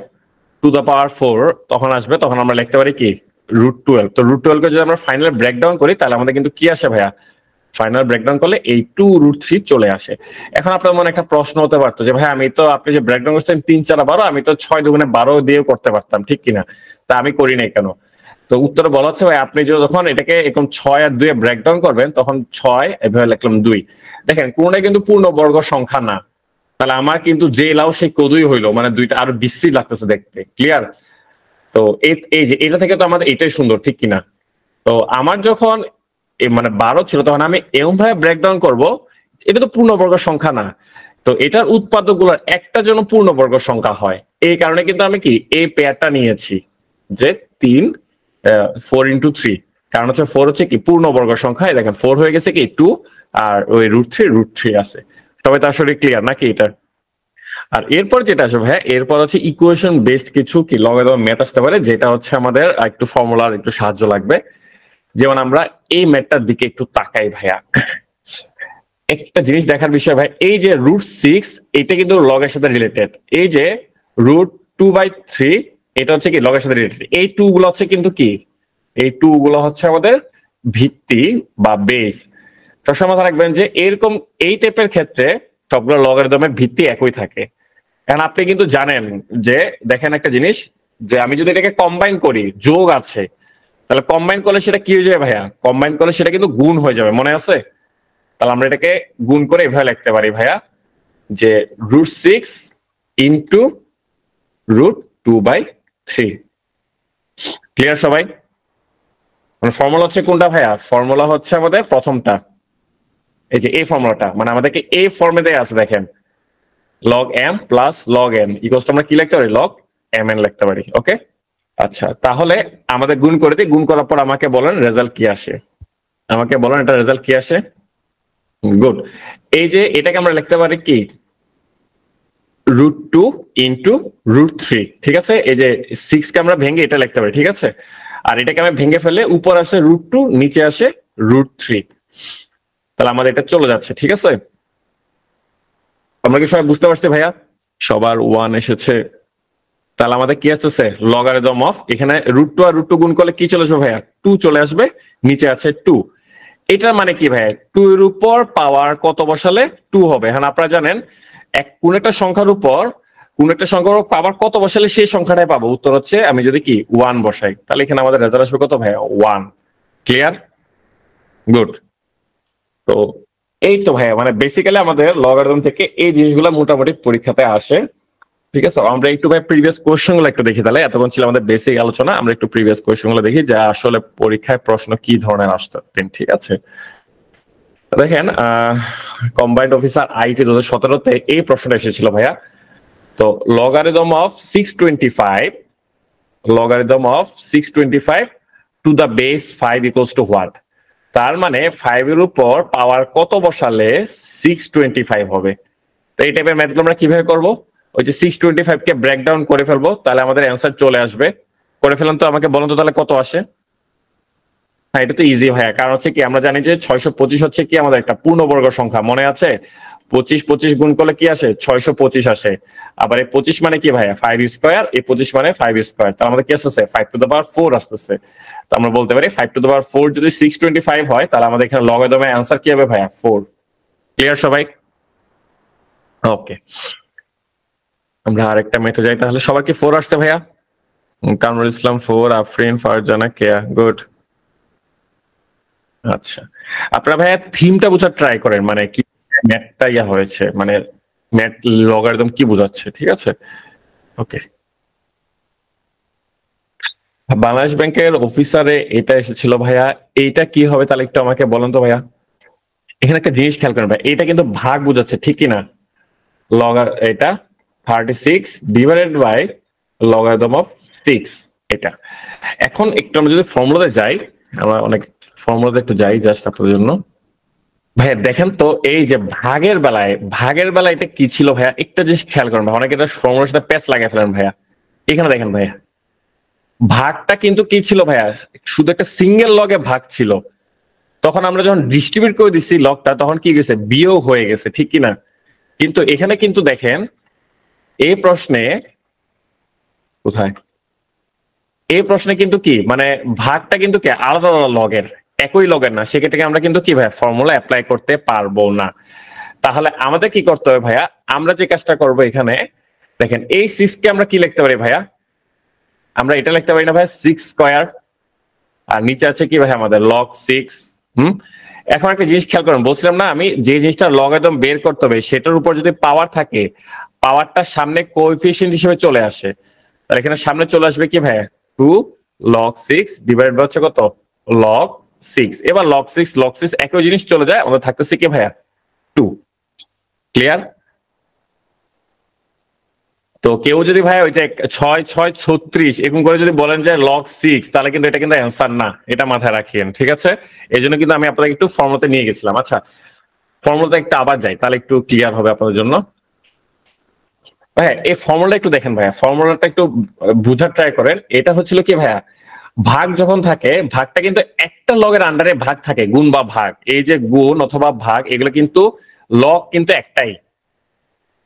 Speaker 1: টু দ্য পাওয়ার 4 তখন আসবে, তখন আমরা লিখতে পারি কি √12। তো √12 কে যদি আমরা ফাইনাল ব্রেকডাউন করি তাহলে আমাদের কিন্তু কি আসে ভাইয়া, ফাইনাল ব্রেকডাউন করলে এই 2√3 চলে আসে। এখন আপনার মনে একটা প্রশ্ন হতে পারতো যে ভাই আমি তো, আপনি যে ব্রেকডাউন করছেন 3 4 12, আমি তো 6 2 12 দিয়েও করতে পারতাম, ঠিক কিনা? তা আমি করি নাই কেন? তো উত্তরে বলা হচ্ছে ভাই আপনি যখন এটাকে এরকম 6 আর 2 এ ব্রেকডাউন করবেন তখন 6 এভাবে লিখলাম 2। দেখেন কোনটা কিন্তু পূর্ণবর্গ সংখ্যা না, তাহলে আমার কিন্তু যে লাও সেই কদুই হইলো, মানে দুইটা আরো বিশ্রী লাগতেছে দেখতে। ক্লিয়ার? তো এই যে এটা থেকে তো আমাদের এটাই সুন্দর, ঠিক কিনা? তো আমার যখন মানে 12 ছিল তখন আমি এমন ভাবে ব্রেকডাউন করব, এটা তো পূর্ণবর্গ সংখ্যা না, তো এটার উৎপাদকগুলোর একটা যেন পূর্ণবর্গ সংখ্যা হয়। এই কারণে কিন্তু আমি কি এই পেয়ারটা নিয়েছি যে 4 ইন্টু 3, কারণ হচ্ছে 4 হচ্ছে কি পূর্ণবর্গ সংখ্যা। দেখেন 4 হয়ে গেছে কি 2, আর ওই √3 আছে। তবে তো আসলে ক্লিয়ার নাকি এটা? আর এরপর যেটা আসবে ভাইয়া, এরপর হচ্ছে ইকুয়েশন বেসড কিছু কি লগারিদম ম্যাথ আসতে পারে, যেটা হচ্ছে আমাদের একটু ফর্মুলার একটু সাহায্য লাগবে। যেমন আমরা এই ম্যাথটার দিকে একটু তাকাই ভাইয়া। একটা জিনিস দেখার বিষয় ভাই, এই যে √6 এটা কিন্তু লগের সাথে রিলেটেড। এই যে √2/3 এটা হচ্ছে কি লগের সাথে রিলেটেড। এই 2 গুলো হচ্ছে কিন্তু কি, এই 2 গুলো হচ্ছে আমাদের ভিত্তি বা বেস। সবসময় মাথায় রাখবেন যে এরকম এই টাইপের ক্ষেত্রে সবগুলো লগারিদমের ভিত্তি একই থাকে। এখন আপনি কিন্তু জানেন যে, দেখেন একটা জিনিস, যে আমি যদি এটাকে কম্বাইন করি, যোগ আছে, তাহলে কম্বাইন করলে সেটা কি হয়ে যাবে ভাইয়া, কম্বাইন করলে সেটা কিন্তু গুণ হয়ে যাবে, মনে আছে? তাহলে আমরা এটাকে গুণ করে এভাবে লিখতে পারি ভাইয়া যে √6 ইন্টু √2/3। ক্লিয়ার সবাই? মানে ফর্মুলা হচ্ছে কোনটা ভাইয়া? ফর্মুলা হচ্ছে আমাদের প্রথমটা, এই যে এই ফর্মুলাটা, মানে আমাদেরকে এই ফর্মে দেয়া আছে। দেখেন log m plus log n equals to আমরা কি লিখতে পারি, log mn লিখতে পারি। ওকে, আচ্ছা তাহলে আমাদের গুণ করে দিই। গুণ করার পর আমাকে বলেন রেজাল্ট কি আসে, আমাকে বলেন এটা রেজাল্ট কি আসে। গুড। এই যে এটাকে আমরা লিখতে পারি কি √2 ইন্টু √3, ঠিক আছে? এই যে 6 কে আমরা ভেঙে এটা লিখতে পারি, ঠিক আছে? আর এটাকে আমি ভেঙে ফেলে উপর আসে √2, নিচে আসে √3, তাহলে আমাদের এটা চলে যাচ্ছে, ঠিক আছে? আমরা কি সবাই বুঝতে পারছি ভাইয়া? সবার 1 এসেছে। তাহলে আমাদের কি আসতেছে, লগারিদম অফ, এখানে √2 আর √2 গুণ করলে কি চলে আসবে ভাইয়া, 2 চলে আসবে, নিচে আছে 2। এটার মানে কি ভাইয়া, 2 এর উপর পাওয়ার কত বসালে 2 হবে। এখন আপনারা জানেন কোন একটা সংখ্যার উপর পাওয়ার কত বসালে সেই সংখ্যাটাই পাবো। উত্তর হচ্ছে আমি যদি কি 1 বসাই, তাহলে এখানে আমাদের রেজাল্ট আসবে কত ভাইয়া, 1। ক্লিয়ার? গুড। তো এই তো ভাইয়া, মানে বেসিক্যালি আমাদের লগারিদম থেকে এই জিনিসগুলো মোটামুটি পরীক্ষাতে আসে, ঠিক আছে? আমরা একটু ভাই প্রিভিয়াস কোয়েশ্চেন গুলো একটু দেখি। তাহলে এতক্ষণ ছিল আমাদের বেসিক আলোচনা, আমরা একটু প্রিভিয়াস কোয়েশ্চেন গুলো দেখি যে আসলে পরীক্ষায় প্রশ্ন কি ধরনের আসতে, ঠিক আছে? দেখেন কম্বাইন্ড অফিসার আইটি 2017-তে এই প্রশ্নটা এসেছিল ভাইয়া। তো logarithm of 625 to the base 5 equals to what? তার মানে 5 এর উপর পাওয়ার কত বসালে 625 হবে। তো এই টাইপের ম্যাথগুলো আমরা কিভাবে করব, ওই যে 625 কে ব্রেকডাউন করে ফেলবো, তাহলে আমাদের অ্যান্সার চলে আসবে। করে ফেললাম, তো আমাকে বলুন তো তাহলে কত আসে। হ্যাঁ, এটা তো ইজি ভাইয়া, কারণ হচ্ছে কি আমরা জানি যে 625 হচ্ছে কি আমাদের একটা পূর্ণবর্গ সংখ্যা, মনে আছে? 25 গুণ করলে কি আসে, 625 আসে। আবার এই 25 মানে কি ভাইয়া 5 স্কয়ার, এই 25 মানে 5 স্কয়ার, তার আমাদের কি আসতেছে 5 টু দ্য পাওয়ার 4 আসতেছে। তো আমরা বলতে পারি 5 টু দ্য পাওয়ার 4 যদি 625 হয়, তাহলে আমাদের এখানে লগারিদমের অ্যান্সার কি হবে ভাইয়া, 4। ক্লিয়ার সবাই? ওকে, আমরা আরেকটা মেথড যাই তাহলে। সবার কি 4 আসছে ভাইয়া? কামরুল ইসলাম 4, আফরিন, ফারজানা, কেয়া, গুড। আচ্ছা, আপনারা ভাইয়া থিমটা বোঝার ট্রাই করেন, মানে কি ম্যাথটা ইয়া হয়েছে, মানে ম্যাথ লগারিদম কি বোঝাচ্ছে, ঠিক আছে? ওকে, বাংলাদেশ ব্যাংকের অফিসারে এটা এসেছিল ভাইয়া, এইটা কি হবে তাহলে একটু আমাকে বলেন তো ভাইয়া। এখানে একটা জিনিস খেয়াল করেন ভাই, এটা কিন্তু ভাগ বোঝাচ্ছে, ঠিক কি না? এটা 36 ডিভাইডেড বাই লগারিদম অফ 6, এটা। এখন একটু আমরা যদি ফর্মুলাতে যাই, আমরা অনেক ফর্মুলাতে একটু যাই জাস্ট আপনাদের জন্য। ভাইয়া দেখেন তো, এই যে ভাগের বেলায় এটা কি ছিল ভাইয়া, একটা জিনিস খেয়াল করেন ভাই, অনেকে এটা ফর্মুলার সাথে প্যাচ লাগিয়ে ফেলেন ভাইয়া। এখানে দেখেন ভাইয়া, ভাগটা কিন্তু কি ছিল ভাইয়া, শুধু একটা সিঙ্গেল লগে ভাগ ছিল। তখন আমরা যখন ডিস্ট্রিবিউট করে দিচ্ছি লগটা, তখন কি গেছে, বিয়োগ হয়ে গেছে, ঠিক কিনা? কিন্তু এখানে কিন্তু দেখেন, এই প্রশ্নে কোথায়, এই প্রশ্নে কিন্তু কি মানে ভাগটা কিন্তু কি আলাদা আলাদা লগের, একই লগের না, সেক্ষেত্রে আমরা কিন্তু কি ভাইয়া ফর্মুলা অ্যাপ্লাই করতে পারবো না। তাহলে আমাদের কি করতে হবে ভাইয়া, আমরা যে কাজটা করব এখানে দেখেন, এই 6 কে আমরা কি লিখতে পারি ভাইয়া, আমরা এটা লিখতে পারি না ভাইয়া 6 স্কয়ার, আর নিচে আছে কি ভাইয়া আমাদের লগ 6। এখন একটা জিনিস খেয়াল করেন, বলছিলাম না আমি, যে জিনিসটা লগ একদম বের করতে হবে সেটার উপর যদি পাওয়ার থাকে, পাওয়ারটা সামনে কোএফিসিয়েন্ট হিসেবে চলে আসে। তাহলে এখানে সামনে চলে আসবে কি ভাইয়া 2 log 6 ডিভাইডেড বাই হচ্ছে কত log 6। এবার log 6 একই জিনিস চলে যায়, আমাদের থাকতেছে কি ভাইয়া 2। ক্লিয়ার? তো কেউ যদি ভাই ওই যে 6 6 36 এরকম করে যদি বলেন যে log 6, তাহলে কিন্তু এটা কিন্তু অ্যান্সার না, এটা মাথায় রাখেন, ঠিক আছে? এই জন্য কিন্তু আমি আপনাকে একটু ফর্মুলাতে নিয়ে গেছিলাম। আচ্ছা, ফর্মুলাতে একটু আবার যাই, তাহলে একটু ক্লিয়ার হবে আপনাদের জন্য। ভাইয়া এই ফর্মুলাটা একটু দেখেন ভাইয়া, ফর্মুলাটা একটু বুঝার ট্রাই করেন। এটা হচ্ছিল কি ভাইয়া, ভাগ যখন থাকে, ভাগটা কিন্তু একটা লগের আন্ডারে ভাগ থাকে, গুণ বা ভাগ, এই যে গুণ অথবা ভাগ এগুলো কিন্তু লগ কিন্তু একটাই।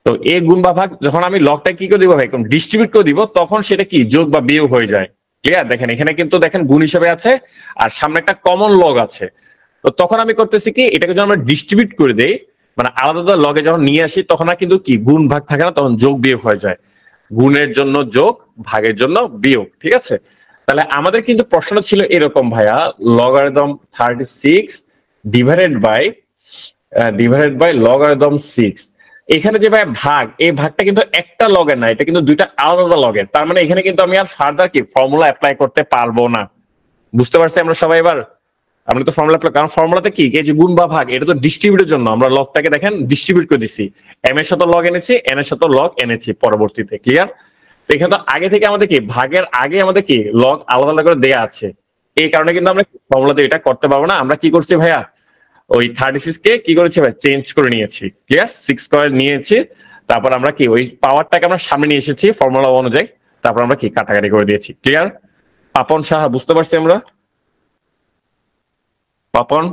Speaker 1: তো এই গুণ বা ভাগ যখন আমি লগটা কি করে দিব ভাই, কোন ডিস্ট্রিবিউট করে দিব, তখন সেটা কি যোগ বা বিয়োগ হয়ে যায়। ক্লিয়ার? দেখেন এখানে কিন্তু দেখেন গুণ হিসেবে আছে, আর সামনে একটা কমন লগ আছে। তো তখন আমি করতেছি কি, এটাকে যখন আমরা ডিস্ট্রিবিউট করে দেই, মানে আলাদা আলাদা লগে যখন নিয়ে আসি, তখন আর কিন্তু কি গুণ ভাগ থাকে না, তখন যোগ বিয়োগ হয়ে যায়। গুণের জন্য যোগ, ভাগের জন্য বিয়োগ, ঠিক আছে? তাহলে আমাদের কিন্তু প্রশ্নটা ছিল এরকম ভাইয়া, লগারিদম 36 ডিভাইডেড বাই লগারিদম 6। এখানে যে ভাই ভাগ, এই ভাগটা কিন্তু একটা লগের না, এটা কিন্তু দুইটা আলাদা আলাদা লগের। তার মানে এখানে কিন্তু আমি আর ফার্দার কি ফর্মুলা অ্যাপ্লাই করতে পারবো না। বুঝতে পারছি আমরা সবাই এবার? আমরা তো ফর্মুলা অ্যাপ্লাই, কারণ ফর্মুলাতে কি, এই যে গুণ বা ভাগ, এটা তো ডিস্ট্রিবিউটের জন্য, আমরা লগটাকে দেখেন ডিস্ট্রিবিউট করে দিছি, এম এর সাথে লগ এনেছি, এন এর সাথে লগ এনেছি পরবর্তীতে। ক্লিয়ার? তো এখানে তো আগে থেকে আমাদের কি, ভাগের আগে আমাদের কি লগ আলাদা আলাদা করে দেয়া আছে, এই কারণে কিন্তু আমরা ফর্মুলাতে এটা করতে পারবো না। আমরা কি করছি ভাইয়া, ওই 36 কে কি করেছি ভাই, চেঞ্জ করে নিয়েছি। ক্লিয়ার? 6 স্কয়ার নিয়েছি, তারপর আমরা কি ওই পাওয়ারটাকে আমরা সামনে নিয়ে এসেছি ফর্মুলা অনুযায়ী, তারপর আমরা কি কাটাকাটি করে দিয়েছি। ক্লিয়ার? পাপন সাহা, বুঝতে পারছি আমরা? পাপন,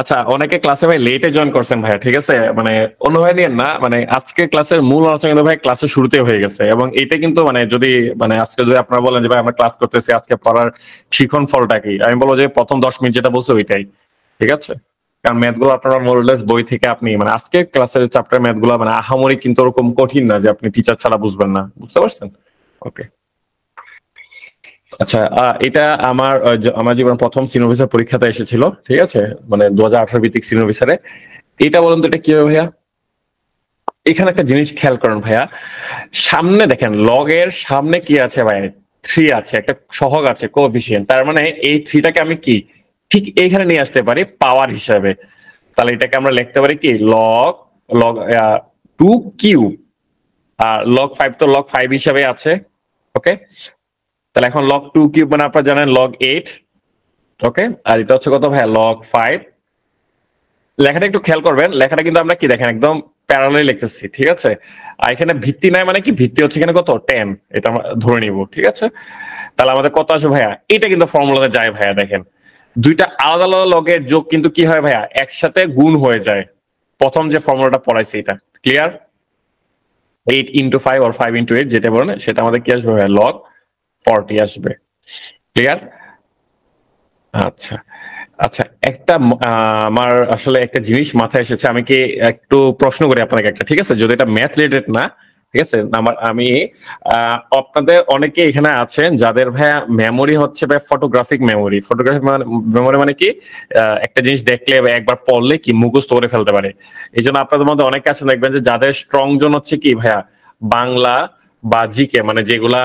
Speaker 1: আচ্ছা, অনেকে ক্লাসে ভাই লেটে জয়েন করছেন ভাইয়া, ঠিক আছে? মানে অন্যভাবে নিয়েন না, মানে আজকে ক্লাসের মূল আলোচনা কিন্তু ভাই ক্লাসের শুরুতে হয়ে গেছে, এবং এটা কিন্তু মানে যদি মানে আজকে যদি আপনারা বলেন যে ভাই আমরা ক্লাস করতেছি, আজকে পড়ার শিখন ফলটা কি, আমি বলবো যে প্রথম 10 মিনিট যেটা বলছে ওইটাই, ঠিক আছে? কারণ ম্যাথ গুলো আপনারা মোরলেস বই থেকে আপনি মানে আজকে ক্লাসের চ্যাপ্টার ম্যাথ গুলো মানে আহামরি কিন্তু ওরকম কঠিন না যে আপনি টিচার ছাড়া বুঝবেন না, বুঝতে পারছেন? ওকে। আচ্ছা, এটা আমার জীবন প্রথম সিনিয়র অফিসার পরীক্ষাতে এসেছিল, ঠিক আছে? মানে 2018 ভিত্তিক সিনিয়র অফিসারে। এটা বলেন তো এটা কি হবে ভাইয়া? এখানে একটা জিনিস খেয়াল করেন ভাইয়া, সামনে দেখেন লগের সামনে কি আছে ভাই, 3 আছে, একটা সহগ আছে কোএফিসিয়েন্ট, তার মানে এই 3টাকে আমি কি ঠিক এইখানে নিয়ে আসতে পারি পাওয়ার হিসাবে। তাহলে এটাকে আমরা লিখতে পারি কি লগ লগ 2 কিউব, আর লগ 5 তো লগ 5 হিসাবে আছে। ওকে, তাহলে এখন লগ 2 কিউব মানে আপনারা জানেন লগ 8। ওকে, আর এটা হচ্ছে কত ভাইয়া, লগ 5। লেখাটা একটু খেয়াল করবেন, লেখাটা কিন্তু আমরা কি দেখেন একদম প্যারালালি লিখতেছি, ঠিক আছে? আর এখানে ভিত্তি নাই মানে কি, ভিত্তি হচ্ছে এখানে কত 10, এটা আমরা ধরে নিব, ঠিক আছে? তাহলে আমাদের কত আসবে ভাইয়া, এটা কিন্তু ফর্মুলাতে যায় ভাইয়া। দেখেন দুইটা আলাদা আলাদা লগের যোগ কিন্তু কি হয় ভাইয়া, একসাথে গুণ হয়ে যায়। প্রথম যে ফর্মুলাটা পড়াইছি এটা, ক্লিয়ার? 8 ইন্টু 5 or 5 ইন্টু 8 যেটা বলেন, সেটা আমাদের কি আসবে ভাইয়া, লগ 40 আসবে। ক্লিয়ার? আচ্ছা আচ্ছা, একটা আমার আসলে একটা জিনিস মাথায় এসেছে, আমি কি একটু প্রশ্ন করি আপনাকে একটা, ঠিক আছে? যদি এটা ম্যাথ রিলেটেড না, ঠিক আছে? আমি আপনাদের অনেকে এখানে আছেন যাদের ভাইয়া মেমোরি হচ্ছে ভাই ফটোগ্রাফিক মেমোরি। ফটোগ্রাফিক মেমোরি মানে কি, একটা জিনিস দেখলে বা একবার পড়লে কি মুখস্থ করে ফেলতে পারে। এই জন্য আপনাদের মধ্যে অনেকে আছেন দেখবেন যে যাদের স্ট্রং জোন হচ্ছে কি ভাইয়া বাংলা বা জিকে, মানে যেগুলা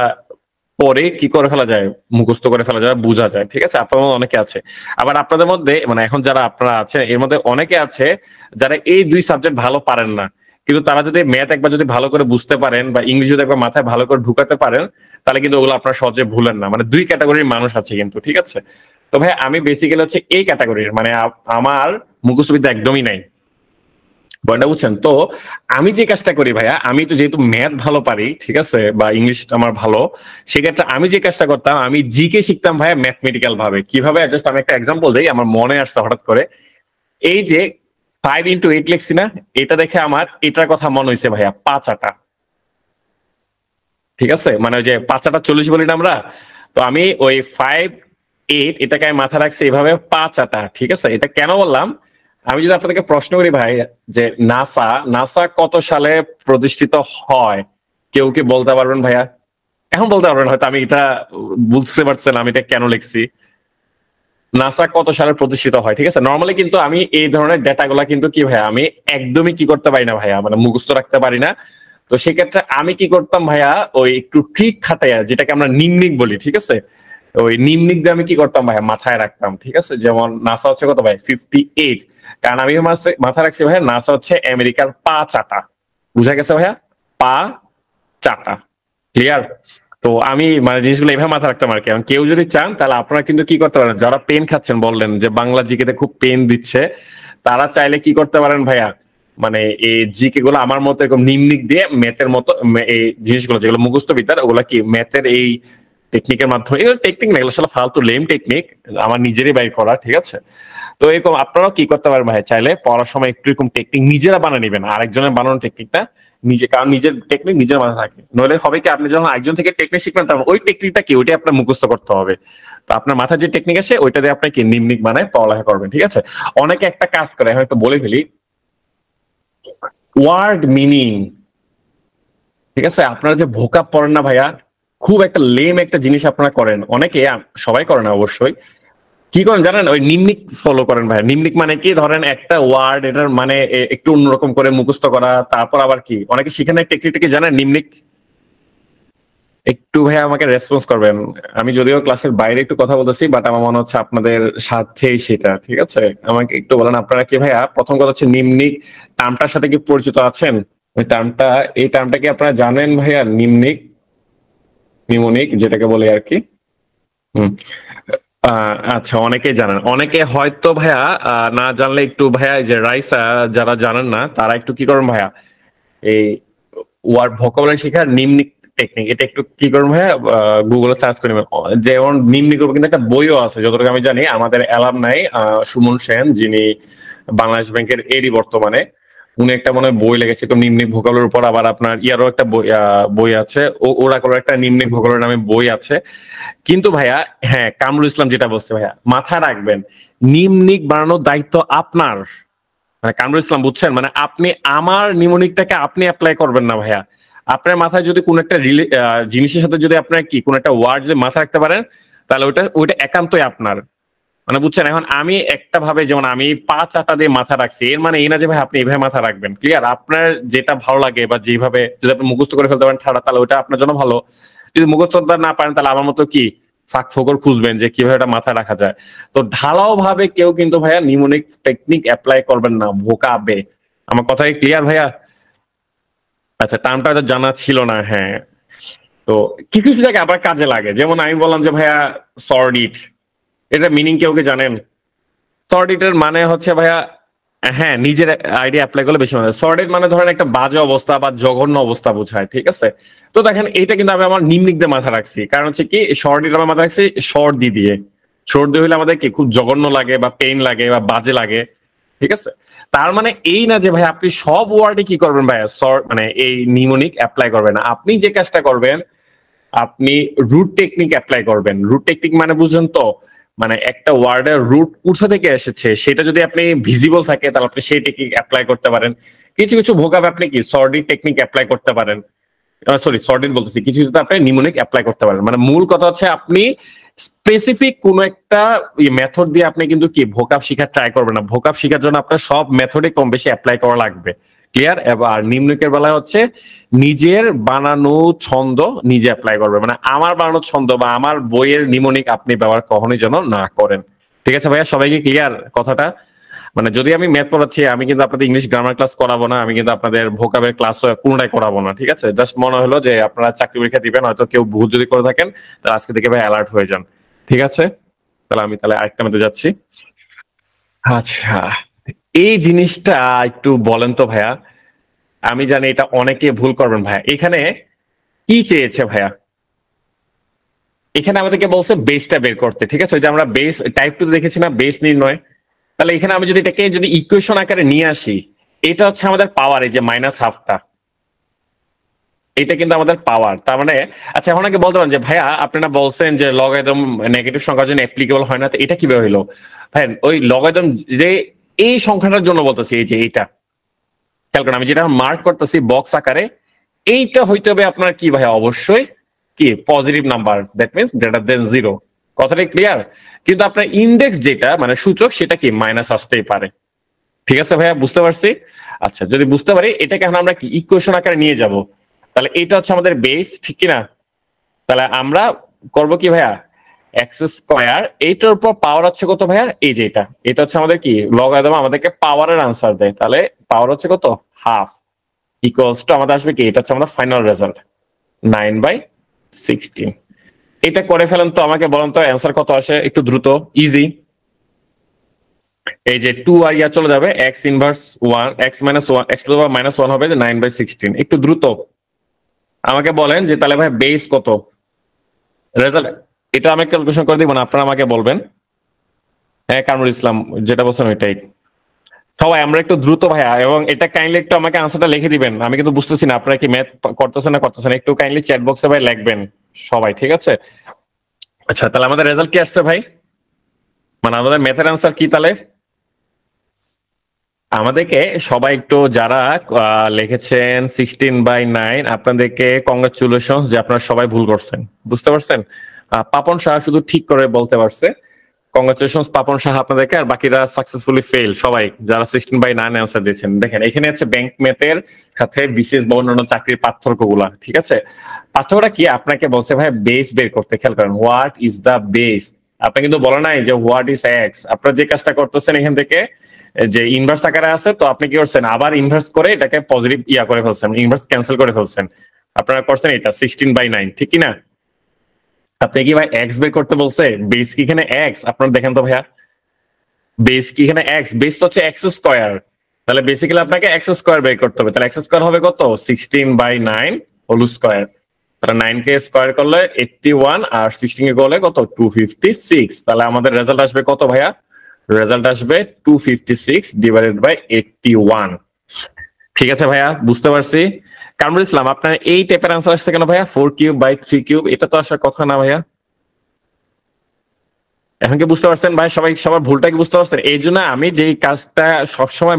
Speaker 1: পরে কি করে ফেলা যায়, মুখস্থ করে ফেলা যায়, বোঝা যায়, ঠিক আছে? আপনাদের মধ্যে অনেকে আছে। আবার আপনাদের মধ্যে মানে এখন যারা আপনারা আছেন এর মধ্যে অনেকে আছে যারা এই 2 সাবজেক্ট ভালো পারেন না, কিন্তু তারা যদি ম্যাথ একবার যদি ভালো করে বুঝতে পারেন বা ইংলিশ যদি একবার মাথায় ভালো করে ঢুকাতে পারেন, তাহলে কিন্তু ওগুলো আপনারা সহজে ভুলেন না। মানে 2 ক্যাটাগরির মানুষ আছে কিন্তু, ঠিক আছে? তো ভাই আমি বেসিক্যালি হচ্ছে এই ক্যাটাগরির, মানে আমার মুখস্থবিদ্যা একদমই নাই, পয়েন্টটা বুঝছেন তো। আমি যে কাজটা করি ভাইয়া, আমি তো যেহেতু ম্যাথ ভালো পারি, ঠিক আছে, বা ইংলিশ আমার ভালো, সেক্ষেত্রে আমি যে কাজটা করতাম, আমি জিকে শিখতাম ভাইয়া ম্যাথমেটিক্যাল ভাবে। কিভাবে, জাস্ট আমি একটা এক্সাম্পল দিই, আমার মনে আসছে হঠাৎ করে। এই যে 5 into 8 লিখছি না, এটা দেখে আমার এটার কথা মনে হয়েছে ভাইয়া, 5 আটা। ঠিক আছে, মানে ওই যে 5 আটা 40 বলি না আমরা, তো আমি ওই 5 8 এটাকে আমি মাথা রাখছি এইভাবে, 5 আটা। ঠিক আছে, এটা কেন বললাম, আমি যদি আপনাদেরকে প্রশ্ন করি ভাই, যে নাসা নাসা কত সালে প্রতিষ্ঠিত হয়, কেউ কি বলতে পারবেন ভাইয়া? এখন বলতে পারবেন হয়তো, আমি এটা বুঝতে পারছেন আমি এটা কেন লিখছি। নাসা কত সালে প্রতিষ্ঠিত হয়, ঠিক আছে। নর্মালি কিন্তু আমি এই ধরনের ডেটাগুলা কিন্তু কি ভাইয়া, আমি একদমই কি করতে পারি না ভাইয়া, মানে মুখস্থ রাখতে পারি না। তো সেক্ষেত্রে আমি কি করতাম ভাইয়া, ওই একটু ট্রিক খাটাইয়া, যেটাকে আমরা নিমনিক বলি, ঠিক আছে, ওই নিমনিক দিয়ে আমি কি করতাম ভাইয়া, মাথায় রাখতাম। ঠিক আছে, যেমন নাসা হচ্ছে কত ভাই, 58। কারণ আমি মাথায় রাখছি ভাইয়া, নাসা হচ্ছে আমেরিকার 5 আটা। বুঝা গেছে ভাইয়া, 5 আটা। ক্লিয়ার? তো আমি মানে জিনিসগুলো এইভাবে মাথায় রাখতাম আর কি। এখন কেউ যদি চান, তাহলে আপনারা কিন্তু কি করতে পারেন, যারা পেন খাচ্ছেন, বললেন যে বাংলা জিকেতে খুব পেন দিচ্ছে, তারা চাইলে কি করতে পারেন ভাইয়া, মানে এই জিকে গুলো আমার মতো এরকম নিমনিক দিয়ে ম্যাথের মতো, এই জিনিসগুলো যেগুলো মুখস্থ বিদ্যার, ওগুলা কি ম্যাথের এই টেকনিকের মাধ্যমে, এগুলো টেকনিক না, এগুলো আসলে ফালতু লেম টেকনিক, আমার নিজেরই বাইর করা। ঠিক আছে, তো এরকম আপনারাও কি করতে পারেন ভাই, চাইলে পড়ার সময় একটু এরকম টেকনিক নিজেরা বানিয়ে নেবেন, আরেকজনের বানানো টেকনিকটা নিজে, কারণ নিজের টেকনিক নিজের মাথায় থাকে। নইলে হবে কি, আপনি যখন একজন থেকে টেকনিক শিখবেন, তখন ওই টেকনিকটা কি, ওইটাই আপনার মুখস্থ করতে হবে। তো আপনার মাথায় যে টেকনিক আছে, ওইটা দিয়ে আপনি কি নিমনিক বানায় পড়ালেখা করবেন। ঠিক আছে, অনেকে একটা কাজ করে, এখন একটু বলে ফেলি, ওয়ার্ড মিনিং। ঠিক আছে, আপনারা যে ভোকাব পড়েন না ভাইয়া, খুব একটা লেম একটা জিনিস আপনারা করেন, অনেকে, সবাই করে না অবশ্যই। কি করেন জানেন, ওই নিমনিক ফলো করেন ভাই। নিমনিক মানে কি, ধরেন একটা ওয়ার্ড, এটার মানে একটু অন্যরকম করে মুখস্থ করা, তারপর আবার কি অনেকে শিখে টেকনিকটা কি জানেন, নিমনিক। একটু ভাইয়া আমাকে রেসপন্স করবেন। আমি যদিও ক্লাসের বাইরে একটু কথা বলতেছি, বাট আমার মনে হচ্ছে আপনাদের সাথেই সেটা। ঠিক আছে, আমাকে একটু বলেন আপনারা কি ভাইয়া, প্রথম কথা হচ্ছে নিমনিক টার্মটার সাথে কি পরিচিত আছেন? ওই টার্মটা, এই টার্মটা কি আপনারা জানেন ভাইয়া, নিমনিক, নিমোনিক যেটাকে বলে আর কি। হুম। আচ্ছা, অনেকেই জানেন, অনেকে হয়তো ভাইয়া না জানলে একটু ভাইয়া, এই যে রাইসা, যারা জানেন না তারা একটু কি করুন ভাইয়া, এই ওয়ার্ড ভোকাবুলারি শেখার নিমনিক টেকনিক, এটা একটু কি করুন ভাইয়া, গুগলে সার্চ করে নেবেন। যেমন নিমনিক কিন্তু একটা বইও আছে যতটুকু আমি জানি, আমাদের অ্যালামনাই সুমন সেন, যিনি বাংলাদেশ ব্যাংকের এডি বর্তমানে, উনি একটা মনে হয় বই লেগেছে তো নিম্নিক ভোকাবুলারির উপর। আবার আপনার ইয়ারও একটা বই আছে, ওরা করে একটা নিম্নিক ভোকাবুলারি নামে বই আছে। কিন্তু ভাইয়া, হ্যাঁ, কামরুল ইসলাম যেটা বলছে ভাইয়া, মাথায় রাখবেন, নিমনিক বানানোর দায়িত্ব আপনার। মানে কামরুল ইসলাম বুঝছেন, মানে আপনি আমার নিমনিকটাকে আপনি অ্যাপ্লাই করবেন না ভাইয়া। আপনার মাথায় যদি কোন একটা জিনিসের সাথে যদি আপনার কি কোন একটা ওয়ার্ড যদি মাথায় রাখতে পারেন, তাহলে ওইটা ওইটা একান্তই আপনার। মানে বুঝছেন, এখন আমি একটা ভাবে, যেমন আমি 5 আটা দিয়ে মাথা রাখছি, এর মানে এই না যে ভাই আপনি এইভাবে মাথা রাখবেন। ক্লিয়ার? আপনার যেটা ভালো লাগে বা যেভাবে যদি আপনি মুখস্থ করে ফেলতে পারেন ঠাড়া, তাহলে ওইটা আপনার জন্য ভালো। যদি মুখস্থ না পারেন, তাহলে আমার মতো কি ফাঁক ফোকর খুঁজবেন যে কিভাবে এটা মাথায় রাখা যায়। তো ঢালাও ভাবে কেউ কিন্তু ভাইয়া নিমোনিক টেকনিক অ্যাপ্লাই করবেন না ভোকাবে। আমার কথা কি ক্লিয়ার ভাইয়া? আচ্ছা, টার্মটা তো জানা ছিল না। হ্যাঁ, তো কিছু কিছু জায়গায় আবার কাজে লাগে, যেমন আমি বললাম যে ভাইয়া সর্ডিট, এটা মিনিং কেউ কি জানেন? সর্ডিটের মানে হচ্ছে ভাইয়া, হ্যাঁ, নিজের আইডিয়া অ্যাপ্লাই করলে বেশি মজা। সর্টেড মানে ধরেন একটা বাজে অবস্থা বা জঘন্য অবস্থা বোঝায়। ঠিক আছে, তো দেখেন এটা কিন্তু আমি আমার নিমনিক দিয়ে মাথা রাখছি, কারণ হচ্ছে কি, সর্টিড আমার মাথা রাখছি সর্দি দিয়ে। সর্দি হইলে আমাদের কি খুব জঘন্য লাগে বা পেইন লাগে বা বাজে লাগে। ঠিক আছে, তার মানে এই না যে ভাই আপনি সব ওয়ার্ডে কি করবেন ভাইয়া, মানে এই নিমোনিক অ্যাপ্লাই করবেন না। আপনি যে কাজটা করবেন, আপনি রুট টেকনিক অ্যাপ্লাই করবেন। রুট টেকনিক মানে বুঝেন তো, মানে একটা ওয়ার্ডের রুট কোথা থেকে এসেছে সেটা যদি আপনি ভিজিবল থাকে, তাহলে আপনি সেই টেকনিক অ্যাপ্লাই করতে পারেন। কিছু কিছু ভোকাব আপনি কি সর্ডিট টেকনিক অ্যাপ্লাই করতে পারেন, সরি সর্ডিট বলতেছি, কিছু কিছু আপনি নিমোনিক অ্যাপ্লাই করতে পারেন। মানে মূল কথা হচ্ছে আপনি স্পেসিফিক কোন একটা মেথড দিয়ে আপনি কিন্তু কি ভোকাব শিখার ট্রাই করবেন না। ভোকাব শিখার জন্য আপনার সব মেথডে কম বেশি অ্যাপ্লাই করা লাগবে। ক্লিয়ার? এবার নিম্নকের বেলায় হচ্ছে নিজের বানানো ছন্দ নিজে অ্যাপ্লাই করবে, মানে আমার বানানো ছন্দ বা আমার বইয়ের নিমোনিক আপনি ব্যবহার কখনোই যেন না করেন। ঠিক আছে ভাইয়া, সবাইকে ক্লিয়ার কথাটা? মানে যদি আমি ম্যাথ পড়াচ্ছি, আমি কিন্তু আপনাদের ইংলিশ গ্রামার ক্লাস করাবো না, আমি কিন্তু আপনাদের ভোকাবের ক্লাস কোনটাই করাবো না। ঠিক আছে, জাস্ট মনে হলো যে আপনারা চাকরি পরীক্ষা দিবেন, হয়তো কেউ ভুল যদি করে থাকেন, তাহলে আজকে থেকে ভাই অ্যালার্ট হয়ে যান। ঠিক আছে? তাহলে আরেকটা মধ্যে যাচ্ছি। আচ্ছা, এই জিনিসটা একটু বলেন তো ভাইয়া, আমি জানি এটা অনেকে ভুল করবেন ভাইয়া। এখানে কি চেয়েছে ভাইয়া? এখানে আমাদেরকে বলছে বেসটা বের করতে, ঠিক আছে? ওই যে আমরা বেস টাইপ 2 দেখেছি না, বেস নির্ণয়। তাহলে এখানে আমি যদি এটাকে যদি ইকুয়েশন আকারে নিয়ে আসি, এটা হচ্ছে আমাদের পাওয়ার, এই যে মাইনাস হাফটা, এটা কিন্তু আমাদের পাওয়ার। তার মানে আচ্ছা, এখন আগে বলতে পারেন যে ভাইয়া আপনারা বলছেন যে লগারিদম নেগেটিভ সংখ্যার জন্য অ্যাপ্লিকেবল হয় না, তো এটা কিভাবে হইলো? ভাই ওই লগারিদম যে এই সংখ্যাটার জন্য বলতেছি, এই যে এইটা খেয়াল করেন, আমি যেটা মার্ক করতেছি বক্স আকারে, এইটা হইতে হবে আপনার কি ভাইয়া, অবশ্যই কি positive number, that means greater than 0। কথাটা ক্লিয়ার? কিন্তু আপনার ইন্ডেক্স যেটা মানে সূচক, সেটা কি মাইনাস আসতেই পারে। ঠিক আছে ভাইয়া, বুঝতে পারছি? আচ্ছা, যদি বুঝতে পারি, এটাকে এখন আমরা কি ইকুয়েশন আকারে নিয়ে যাব। তাহলে এটা হচ্ছে আমাদের বেস, ঠিক কিনা? তাহলে আমরা করব কি ভাইয়া, এক্স স্কয়ার, এইটার উপর পাওয়ার হচ্ছে কত ভাইয়া, এই যে এটা হচ্ছে আমাদের কি লগারিদম আমাদেরকে পাওয়ারের আনসার দেয়। তাহলে পাওয়ার হচ্ছে কত, হাফ, ইকুয়ালস টু আমাদের আসবে কি, এটা হচ্ছে আমাদের ফাইনাল রেজাল্ট 9/16। এটা করে ফেলেন তো, আমাকে বলেন তো অ্যান্সার কত আসে একটু দ্রুত, ইজি। এই যে 2 আর ইয়া চলে যাবে, x inverse 1, x minus 1, x to the power -1 হবে যে 9/16। একটু দ্রুত আমাকে বলেন যে তাহলে ভাই বেস কত রেজাল্ট। এটা আমি ক্যালকুলেশন করে দিব না, আপনারা আমাকে বলবেন। হ্যাঁ কামরুল ইসলাম যেটা বলছেন ওইটাই। সবাই আমরা একটু দ্রুত ভাইয়া, এবং এটা কাইন্ডলি একটু আমাকে আনসারটা লিখে দিবেন। আমি কিন্তু বুঝতেছি না আপনারা কি ম্যাথ করতেছেন না করতেছেন, একটু কাইন্ডলি চ্যাট বক্সে ভাই লিখবেন সবাই, ঠিক আছে? আচ্ছা, তাহলে আমাদের রেজাল্ট কি আসছে ভাই, মানে আমাদের ম্যাথের আনসার কি তাহলে? আমাদেরকে সবাই একটু যারা লিখেছেন 16/9, আপনাদেরকে কংগ্রাচুলেশন যে আপনারা সবাই ভুল করছেন, বুঝতে পারছেন? পাপন শাহ শুধু ঠিক করে বলতে পারছে। কংগ্রাচুলেশন পাপন শাহ আপনাদেরকে, আর বাকিরা সাকসেসফুলি ফেল সবাই যারা 16/9 অ্যান্সার দিয়েছেন। দেখেন এখানে হচ্ছে ব্যাংক ম্যাথের সাথে বিশেষ বা অন্যান্য চাকরির পার্থক্যগুলা, ঠিক আছে? পার্থক্যটা কি, আপনাকে বলছে ভাই বেস বের করতে, খেয়াল করেন হোয়াট ইজ দ্য বেস। আপনি কিন্তু বলে নাই যে হোয়াট ইজ এক্স। আপনারা যে কাজটা করতেছেন এখান থেকে যে ইনভার্স আকারে আছে, তো আপনি কি করছেন, আবার ইনভার্স করে এটাকে পজিটিভ ইয়া করে ফেলছেন, ইনভার্স ক্যান্সেল করে ফেলছেন। আপনারা করছেন এটা 16/9, ঠিক কি না? আপনি কি ভাই এক্স বের করতে বলছে, বেস কি এখানে এক্স? আপনারা দেখেন তো ভাইয়া, বেস কি এখানে এক্স? বেস তো হচ্ছে এক্স স্কয়ার। তাহলে বেসিক্যালি আপনাকে এক্স স্কয়ার বের করতে হবে। তাহলে এক্স স্কয়ার হবে কত, 16/9 হোল স্কয়ার। তাহলে 9 কে স্কয়ার করলে 81, আর 16 কে করলে কত, 256। তাহলে আমাদের রেজাল্ট আসবে কত ভাইয়া, রেজাল্ট আসবে 256/81। ঠিক আছে ভাইয়া, বুঝতে পারছি। কামরুল ইসলাম আপনার এই টাইপের আনসার আসছে কেন ভাইয়া, 4³/3³? এটা তো আসার কথা না ভাইয়া। এখন কি বুঝতে পারছেন ভাই, সবাই সবার ভুলটা কি বুঝতে পারছেন? এই জন্য আমি যে কাজটা সবসময়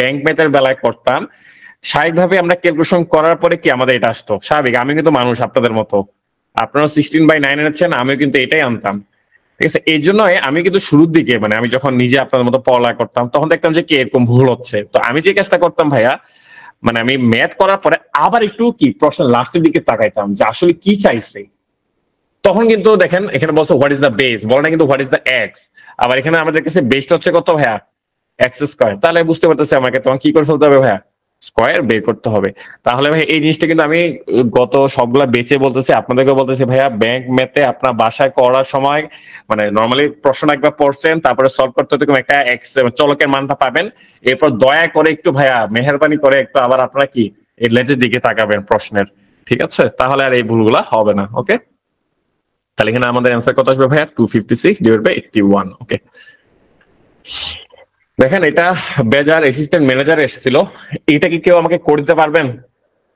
Speaker 1: ব্যাংক ম্যাথের বেলায় করতাম, স্বাভাবিকভাবে আমরা ক্যালকুলেশন করার পরে কি আমাদের এটা আসতো, স্বাভাবিক। আমি কিন্তু মানুষ আপনাদের মতো, আপনারা 16/9 এনেছেন, আমিও কিন্তু এটাই আনতাম, ঠিক আছে? এই জন্য আমি কিন্তু শুরুর দিকে মানে আমি যখন নিজে আপনাদের মতো পড়ালেখা করতাম, তখন দেখতাম যে কি এরকম ভুল হচ্ছে। তো আমি যে কাজটা করতাম ভাইয়া, মানে আমি ম্যাথ করার পরে আবার একটু কি প্রশ্ন লাস্টের দিকে তাকাইতাম যে আসলে কি চাইছে। তখন কিন্তু দেখেন এখানে বলছে হোয়াট ইজ দ্য বেস, বলে না কিন্তু হোয়াট ইজ দ্য এক্স। আবার এখানে আমাদের কাছে বেসটা হচ্ছে কত ভাইয়া, এক্স স্কয়ার। তাহলে বুঝতে পারতেছি আমাকে তখন কি করে ফেলতে হবে ভাইয়া, স্কয়ার বের করতে হবে। তাহলে ভাই এই জিনিসটা কিন্তু আমি গত সবগুলা বেঁচে বলতেছি, আপনাদেরকে বলতেছি ভাইয়া, ব্যাংক ম্যাথে আপনার বাসায় করার সময় মানে নর্মালি প্রশ্ন একবার পড়ছেন, তারপরে সলভ করতে এরকম একটা এক্স চলকের মানটা পাবেন, এরপর দয়া করে একটু ভাইয়া মেহেরবানি করে একটু আবার আপনারা কি এই লেটের দিকে তাকাবেন প্রশ্নের, ঠিক আছে? তাহলে আর এই ভুলগুলা হবে না। ওকে, তাহলে এখানে আমাদের অ্যান্সার কত আসবে ভাইয়া, 256/81। ওকে, দেখেন এটা বেজার অ্যাসিস্ট্যান্ট ম্যানেজার এসেছিল। এটা কি কেউ আমাকে করে দিতে পারবেন?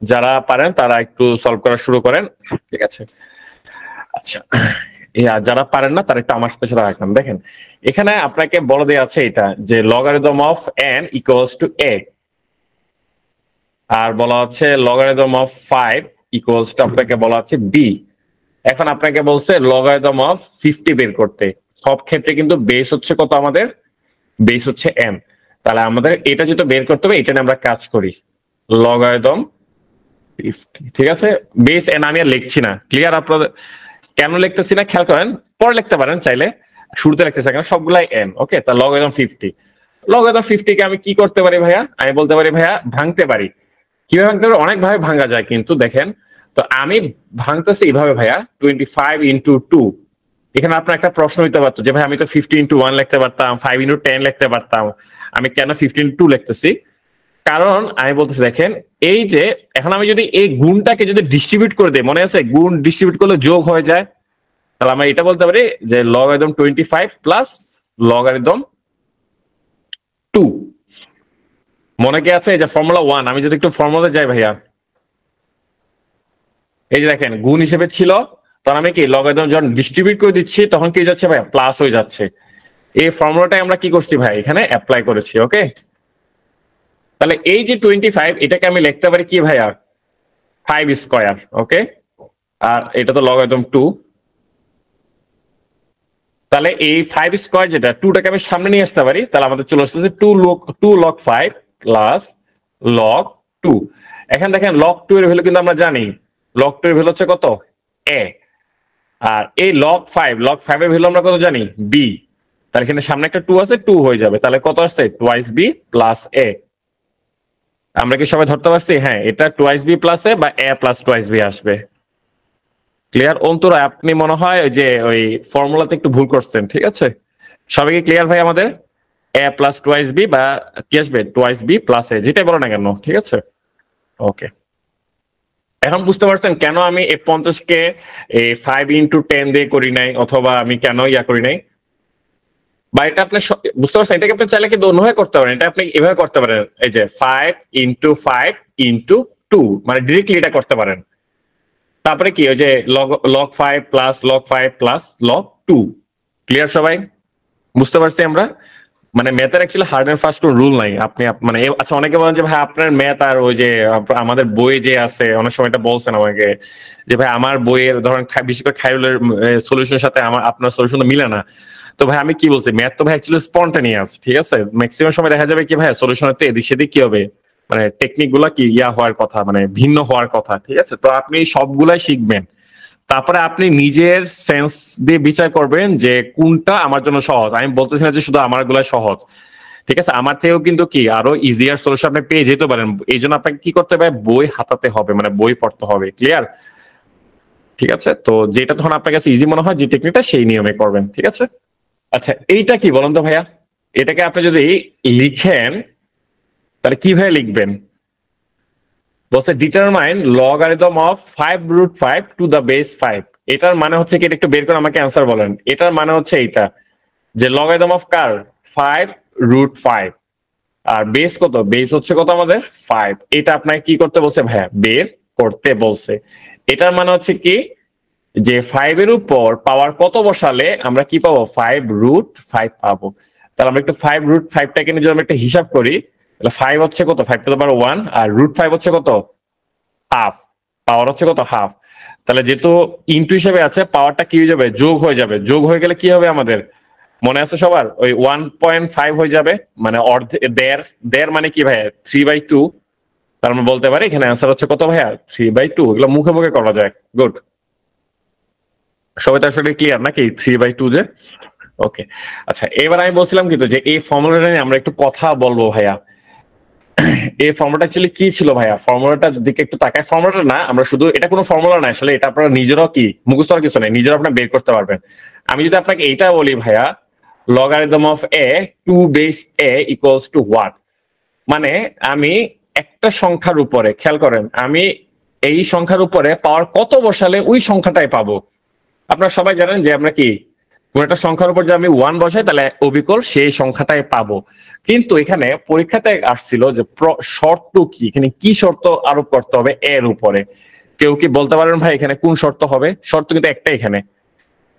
Speaker 1: যারা পারেন তারা একটু সলভ করা শুরু করেন, ঠিক আছে? আচ্ছা, যারা পারেন না তারা একটু আমার সাথে সাথে রাখবেন। দেখেন এখানে আপনাকে বলে দেওয়া আছে এটা যে logarithm of n equals to a, আর বলা হচ্ছে লগারিদম অফ 5 ইকুয়ালস টু আপনাকে বলা হচ্ছে b। এখন আপনাকে বলছে লগারিদম অফ 50 বের করতে। সব ক্ষেত্রে কিন্তু বেস হচ্ছে কত, আমাদের বেস হচ্ছে m। তাহলে আমাদের এটা যেটা বের করতে হবে, এটা নিয়ে আমরা কাজ করি। লগারিদম 50, ঠিক আছে? বেস n আমি আর লিখছি না, ক্লিয়ার? আপনাদের কেন লিখতেছি না খেয়াল করেন, পরে লিখতে পারেন চাইলে, শুরুতে লিখতেছি কেন, সবগুলাই n। ওকে, তা লগারিদম 50, লগারিদম 50 কে আমি কি করতে পারি ভাইয়া, আমি বলতে পারি ভাইয়া ভাঙতে পারি। কিভাবে ভাঙতে পারি, অনেক ভাবে ভাঙা যায়, কিন্তু দেখেন তো আমি ভাঙতেছি এইভাবে ভাইয়া, 25 × 2 এখানে আপনার একটা প্রশ্ন হইতে পারতো যে ভাই আমি তো 50 × 1 লিখতে পারতাম, 5 × 10 লিখতে পারতাম, আমি কেন 15 × 2 লিখতেছি? কারণ আমি বলতেছি দেখেন, এই যে এখন আমি যদি এই গুণটাকে যদি ডিস্ট্রিবিউট করে দিই, মনে আছে গুণ ডিস্ট্রিবিউট করলে যোগ হয়ে যায়, তাহলে আমরা এটা বলতে পারি যে লগারিদম 25 প্লাস লগারিদম 2। মনে কি আছে? এই যে ফর্মুলা 1, আমি যদি একটু ফর্মুলা যাই ভাইয়া, এই যে দেখেন গুণ হিসেবে ছিল, তখন আমি কি লগারিদম যখন ডিস্ট্রিবিউট করে দিচ্ছি তখন কি যাচ্ছে ভাইয়া? প্লাস হয়ে যাচ্ছে। এই ফর্মুলাটাই আমরা কি করছি ভাই? এখানে অ্যাপ্লাই করেছি। ওকে, তাহলে এই যে 25 এটাকে আমি লিখতে পারি কি ভাইয়া? 5²। ওকে, আর এটা তো লগারিদম 2। তাহলে এই 5² যেটা 2টাকে আমি সামনে নিয়ে আসতে পারি, তাহলে আমাদের চলে আসতেছে 2 log 5 প্লাস log 2। এখন দেখেন log 2 এর ভ্যালু কিন্তু আমরা জানি, log 2 এর ভ্যালু হচ্ছে কত? a। আর এই log 5 এর ভ্যালু আমরা কত জানি? b। তাহলে এখানে সামনে একটা 2 আছে, 2 হয়ে যাবে। তাহলে কত আসছে? Twice b plus a। আমরা কি সবাই ধরতে পারছি? হ্যাঁ, এটা টুয়াইস b প্লাস a বা a প্লাস টুয়াইস b আসবে। ক্লিয়ার? অন্তরা আপনি মনে হয় যে ওই ফর্মুলাতে একটু ভুল করছেন, ঠিক আছে? সবাইকে ক্লিয়ার ভাই আমাদের? a প্লাস টুয়াইস b বা কি আসবে? টুয়াইস b প্লাস a, যেটাই বলো না কেন, ঠিক আছে? ওকে, এখন বুঝতে পারছেন কেন আমি এই 50 কে 5 × 10 দিয়ে করি নাই, অথবা আমি কেন ইয়া করি নাই? বা এটা আপনি বুঝতে পারছেন? এটাকে আপনি চাইলে কিন্তু অন্যভাবে করতে পারেন। এটা আপনি এভাবে করতে পারেন, এই যে 5 × 5 × 2, মানে ডিরেক্টলি এটা করতে পারেন। তারপরে কি ওই যে log 5 plus log 5 plus log 2। Clear সবাই? বুঝতে পারছি আমরা? মানে ম্যাথের অ্যাকচুয়ালি হার্ড এন্ড ফাস্ট কোন রুল নাই। আপনি মানে আচ্ছা, অনেকে বলেন যে ভাই আপনার ম্যাথ আর ওই যে আমাদের বইয়ে যে আছে, অনেক সময় এটা বলছেন আমাকে যে ভাই আমার বইয়ের ধরেন বিশেষ করে খায়রুলের সলিউশনের সাথে আপনার সলিউশন তো মিলে না। তো ভাই আমি কি বলছি, ম্যাথ তো ভাই অ্যাকচুয়ালি স্পন্টানিয়াস, ঠিক আছে? ম্যাক্সিমাম সময় দেখা যাবে কি ভাই সলিউশনের তো এদিক সেদিক কি হবে, মানে টেকনিক গুলা কি ইয়া হওয়ার কথা, মানে ভিন্ন হওয়ার কথা, ঠিক আছে? তো আপনি সবগুলাই শিখবেন, তারপরে আপনি নিজের সেন্স দিয়ে বিচার করবেন যে কোনটা আমার জন্য সহজ। আমি বলতেছি না যে শুধু আমার গুলা সহজ, ঠিক আছে? আমার থেকেও কিন্তু কি আরো ইজিয়ার সলিউশন আপনি পেয়ে যেতে পারেন। এই জন্য আপনাকে কি করতে হবে? বই হাতাতে হবে, মানে বই পড়তে হবে। ক্লিয়ার? ঠিক আছে, তো যেটা তখন আপনার কাছে ইজি মনে হয় যে টেকনিকটা, সেই নিয়মে করবেন, ঠিক আছে? আচ্ছা, এইটা কি বলেন তো ভাইয়া? এটাকে আপনি যদি লিখেন তাহলে কিভাবে লিখবেন? বলছে determine logarithm of 5√5 to the base 5। এটার মানে হচ্ছে কি? এটা একটু বের করে আমাকে অ্যান্সার বলেন। এটার মানে হচ্ছে এইটা যে লগারিদম অফ কার? 5√5, আর বেস কত? বেস হচ্ছে কত আমাদের? 5। এটা আপনাকে কি করতে বলছে ভাইয়া? বের করতে বলছে। এটার মানে হচ্ছে কি যে 5 এর উপর পাওয়ার কত বসালে আমরা কি পাবো? 5√5 পাবো। তাহলে আমরা একটু 5√5টাকে নিয়ে যদি আমরা একটা হিসাব করি, তাহলে 5 হচ্ছে কত? 5⁻1, আর √5 হচ্ছে কত? হাফ। পাওয়ার হচ্ছে কত? হাফ। তাহলে যেহেতু ইনটু হিসেবে আছে, পাওয়ারটা কি হয়ে যাবে? যোগ হয়ে যাবে। যোগ হয়ে গেলে কি হবে আমাদের? মনে আছে সবার? ওই 1.5 হয়ে যাবে, মানে অর্ধেক। দেড় মানে কি ভাইয়া? 3/2। তার আমরা বলতে পারি এখানে অ্যান্সার হচ্ছে কত ভাইয়া? 3/2। এগুলো মুখে মুখে করা যায়। গুড, সবাই তো আসলে ক্লিয়ার নাকি 3/2 যে? ওকে, আচ্ছা, এবার আমি বলছিলাম কিন্তু যে এই ফর্মুলাটা নিয়ে আমরা একটু কথা বলবো ভাইয়া। এই ফর্মুলাটা অ্যাকচুয়ালি কি ছিল ভাইয়া? ফর্মুলাটার দিকে একটু তাকায়। ফর্মুলাটা না, আমরা শুধু এটা কোনো ফর্মুলা না আসলে, এটা আপনারা নিজেরাও কি মুখস্থ করার কিছু নেই, নিজেরা আপনারা বের করতে পারবেন। আমি যদি আপনাকে এইটা বলি ভাইয়া, logarithm of a to base a equals to what, মানে আমি একটা সংখ্যার উপরে, খেয়াল করেন, আমি এই সংখ্যার উপরে পাওয়ার কত বসালে ওই সংখ্যাটাই পাবো। আপনারা সবাই জানেন যে আমরা কি কোন একটা সংখ্যার উপর যদি আমি 1 বসাই তাহলে অবিকল সেই সংখ্যাটাই পাবো। কিন্তু এখানে পরীক্ষাতে আসছিল যে শর্ত কি, এখানে কি শর্ত আরোপ করতে হবে এর উপরে? কেউ কি বলতে পারবেন ভাই এখানে কোন শর্ত হবে? শর্ত কিন্তু একটাই এখানে,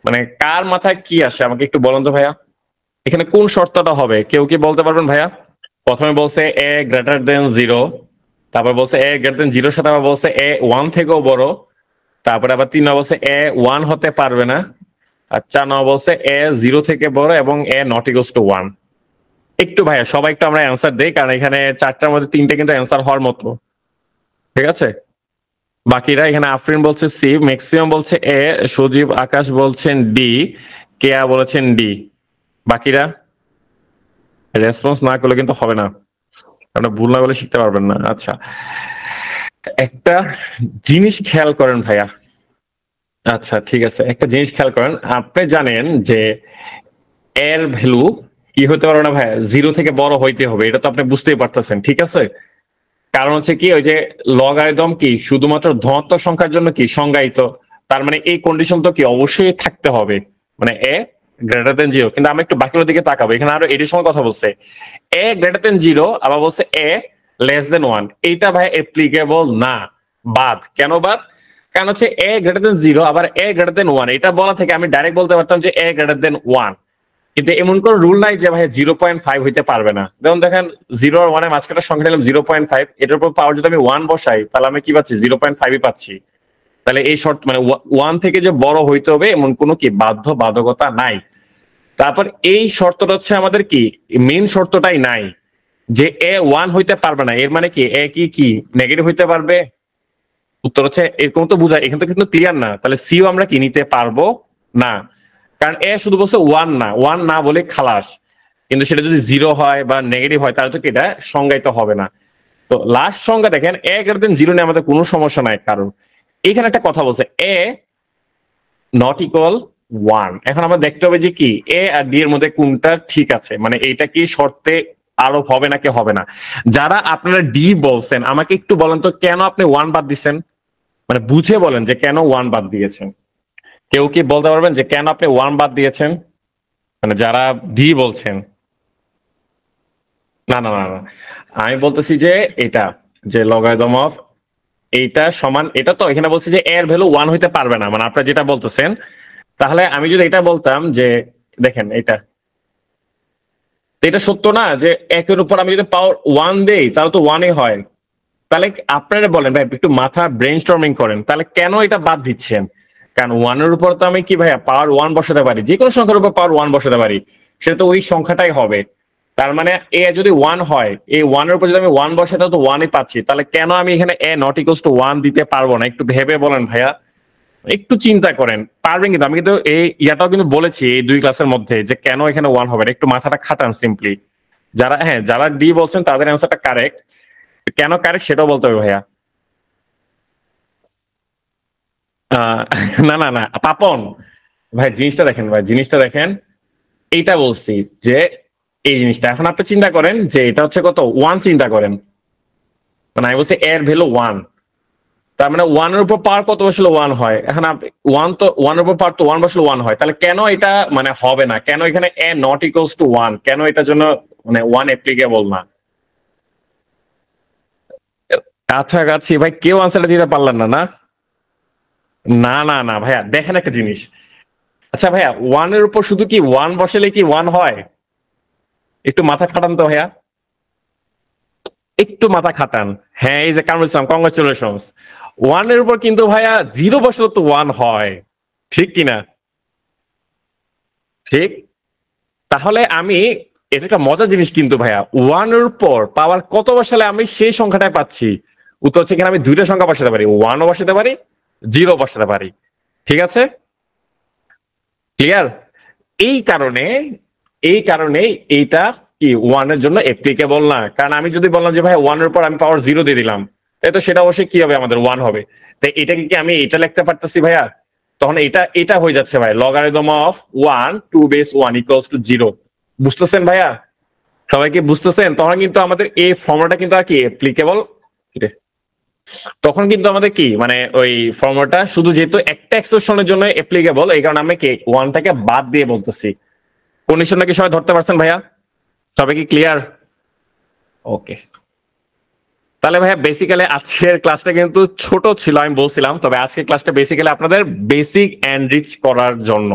Speaker 1: মানে কার মাথায় কি আসে আমাকে একটু বলেন তো ভাইয়া, এখানে কোন শর্তটা হবে? কেউ কি বলতে পারবেন ভাইয়া? প্রথমে বলছে a গ্রেটার দেন 0, তারপর বলছে a গ্রেটার দেন 0 সাথে আবার বলছে a 1 থেকেও বড়, তারপরে আবার 3 বলছে a 1 হতে পারবে না, আর 4 বলছে a 0 থেকে বড় এবং a নট ইকুয়ালস টু 1। একটু ভাইয়া সবাই একটু আমরা অ্যান্সার দেই, কারণ এখানে 4টার মধ্যে 3টে কিন্তু অ্যান্সার হওয়ার মতো, ঠিক আছে? বাকিরা এখানে আফরিন বলছে সি, ম্যাক্সিমাম বলছে এ, সজীব আকাশ বলছেন ডি, কেয়া বলেছেন ডি। বাকিরা রেসপন্স না করলে কিন্তু হবে না, আপনারা ভুল না করলে শিখতে পারবেন না। আচ্ছা, একটা জিনিস খেয়াল করেন ভাইয়া, আচ্ছা ঠিক আছে, একটা জিনিস খেয়াল করেন, আপনি জানেন যে এর ভ্যালু কি হতে পারবে না ভাই, জিরো থেকে বড় হইতে হবে, এটা তো আপনি বুঝতেই পারতেছেন, ঠিক আছে? কারণ হচ্ছে কি, ওই যে লগারিদম কি শুধুমাত্র ধনাত্মক সংখ্যার জন্য কি সংজ্ঞায়িত, তার মানে এই কন্ডিশন তো কি অবশ্যই থাকতে হবে, মানে এ গ্রেটার দেন জিরো। কিন্তু আমরা একটু বাকির দিকে তাকাবো, এখানে আরো এডিশনাল কথা বলছে, এ গ্রেটার দেন জিরো, আবার বলছে এ লেস দেন ওয়ান। এইটা ভাই অ্যাপ্লিকেবল না, বাদ। কেন বাদ? কারণ হচ্ছে এ গ্রেটার দেন জিরো আবার এ গ্রেটার দেন ওয়ান, এটা বলা থেকে আমি ডাইরেক্ট বলতে পারতাম যে এ গ্রেটার দেন ওয়ান, কিন্তু এমন কোন রুল নাই যে ভাই 0.5 হইতে পারবে না। যেমন দেখেন 0 আর 1 এর মাঝখানে সংখ্যা নিলাম 0.5, এটার উপর পাওয়ার যদি আমি 1 বসাই তাহলে আমি কি পাচ্ছি, 0.5ই পাচ্ছি। তাহলে এই শর্ত মানে 1 থেকে যে বড় হইতে হবে এমন কোনো কি বাধ্যকতা নাই। তারপর এই শর্তটা হচ্ছে আমাদের কি মেইন শর্তটাই নাই, যে এ 1 হইতে পারবে না, এর মানে কি এ কি নেগেটিভ হইতে পারবে? উত্তর হচ্ছে এরকম তো বুঝায়, এখান তো কিন্তু ক্লিয়ার না, তাহলে সিও আমরা কি নিতে পারবো না। কারণ এ শুধু বলছে ওয়ান না বলে খালাস, কিন্তু সেটা যদি জিরো হয় বা নেগেটিভ হয় তাহলে তো কি এটা সংজ্ঞায়িত হবে না। তো লাস্ট সংজ্ঞা দেখেন, এ গ্রেটার দেন জিরো নিয়ে আমাদের কোনো সমস্যা নাই, কারণ এখানে একটা কথা বলছে এ নট ইকুয়াল ওয়ান। এখন আমরা দেখতে হবে যে কি এ আর ডি এর মধ্যে কোনটা ঠিক আছে, মানে এইটা কি শর্তে আরোপ হবে নাকি হবে না। যারা আপনারা ডি বলছেন আমাকে একটু বলেন তো কেন আপনি ওয়ান বাদ দিচ্ছেন, মানে বুঝে বলেন যে কেন ওয়ান বাদ দিয়েছেন। কেউ কি বলতে পারবেন যে কেন আপনি ওয়ান বাদ দিয়েছেন, মানে যারা ডি বলছেন? না না না না, আমি বলতেছি যে এটা, যে লগারিদম অফ এইটা সমান, এটা তো এখানে বলছি যে এর ভ্যালু ওয়ান হইতে পারবে না, মানে আপনারা যেটা বলতেছেন। তাহলে আমি যদি এটা বলতাম যে দেখেন এটা, এটা সত্য না যে একের উপর আমি যদি পাওয়ার ওয়ান দেই তাহলে তো ওয়ানই হয়। তাহলে আপনারা বলেন ভাই, একটু মাথা ব্রেন স্টর্মিং করেন, তাহলে কেন এটা বাদ দিচ্ছেন? কারণ ওয়ানের উপর তো আমি কি ভাইয়া পাওয়ার ওয়ান বসাতে পারি, যে কোনো সংখ্যার উপর পাওয়ার ওয়ান বসাতে পারি, সেটা তো ওই সংখ্যাটাই হবে। তার মানে এ যদি ওয়ান হয়, এই ওয়ানের উপর যদি আমি ওয়ান বসাই তাহলে তো ওয়ানই পাচ্ছি, তাহলে কেন আমি এখানে এ নট ইকুয়ালস টু ওয়ান দিতে পারবো না? একটু ভেবে বলেন ভাইয়া, একটু চিন্তা করেন, পারবেন কিন্তু। আমি কিন্তু এই ইয়াটাও কিন্তু বলেছি এই দুই ক্লাসের মধ্যে যে কেন এখানে ওয়ান হবে না, একটু মাথাটা খাটান সিম্পলি। যারা হ্যাঁ যারা ডি বলছেন তাদের অ্যান্সারটা কারেক্ট, কেন কারেক্ট সেটাও বলতে হবে ভাইয়া। আহ, না না না পাপন ভাই, জিনিসটা দেখেন ভাই, জিনিসটা দেখেন, এইটা বলছি যে এই জিনিসটা এখন আপনি চিন্তা করেন যে এটা হচ্ছে কত ওয়ান, চিন্তা করেন, মানে আমি বলছি এর ভ্যালু ওয়ান, তার মানে ওয়ানের উপর পাওয়ার কত বসলে ওয়ান হয়। এখন ওয়ান তো ওয়ানের উপর পাওয়ার তো ওয়ান বসলে ওয়ান হয়, তাহলে কেন এটা মানে হবে না, কেন এখানে এ নট ইকুয়ালস টু ওয়ান, কেন এটার জন্য মানে ওয়ান অ্যাপ্লিকেবল না? কাছাকাছি ভাই, কেউ আনসারটা দিতে পারলেন না না? না না না ভাইয়া, দেখেন একটা জিনিস, আচ্ছা ভাইয়া ওয়ানের উপর শুধু কি ওয়ান বসালে কি ওয়ান হয়? একটু মাথা খাটান তো ভাইয়া, একটু মাথা খাটান। হ্যাঁ এই যে কামরুল ইসলাম, কংগ্রেচুলেশন। ওয়ানের উপর কিন্তু ভাইয়া জিরো বসালে তো ওয়ান হয়, ঠিক কিনা? ঠিক। তাহলে আমি, এটা একটা মজার জিনিস কিন্তু ভাইয়া, ওয়ানের উপর পাওয়ার কত বসালে আমি সেই সংখ্যাটাই পাচ্ছি? উত্তর হচ্ছে এখানে আমি দুইটা সংখ্যা বসাতে পারি, ওয়ানও বসাতে পারি, জিরো বসাতে পারি, ঠিক আছে? ক্লিয়ার? এই কারণে, এই কারণে এইটা কি ওয়ানের জন্য অ্যাপ্লিকেবল না। কারণ আমি যদি বললাম যে ভাই ওয়ানের উপর আমি পাওয়ার জিরো দিয়ে দিলাম, তাই তো সেটা অবশ্যই কি হবে, আমাদের ওয়ান হবে। তাই এটাকে কি আমি এটা লিখতে পারতেছি ভাইয়া? তখন এটা এটা হয়ে যাচ্ছে ভাই, logarithm of one to base one equals to zero. বুঝতেছেন ভাইয়া? সবাই কি বুঝতেছেন? তখন কিন্তু আমাদের এই ফর্মুলাটা কিন্তু আর কি অ্যাপ্লিকেবল, তখন কিন্তু আমাদের কি মানে ওই ফর্মুলাটা শুধু যেহেতু একটা এক্সপ্রেশনের জন্য অ্যাপ্লিকেবল, এই কারণে আমি কি ওয়ানটাকে বাদ দিয়ে বলতেছি। কন্ডিশন নাকি সবাই ধরতে পারছেন ভাইয়া? সবাই কি ক্লিয়ার? ওকে। তাহলে ভাইয়া বেসিক্যালি আজকের ক্লাসটা কিন্তু ছোট ছিল, আমি বলছিলাম, তবে আজকের ক্লাসটা বেসিক্যালি আপনাদের বেসিক এন্ড রিচ করার জন্য।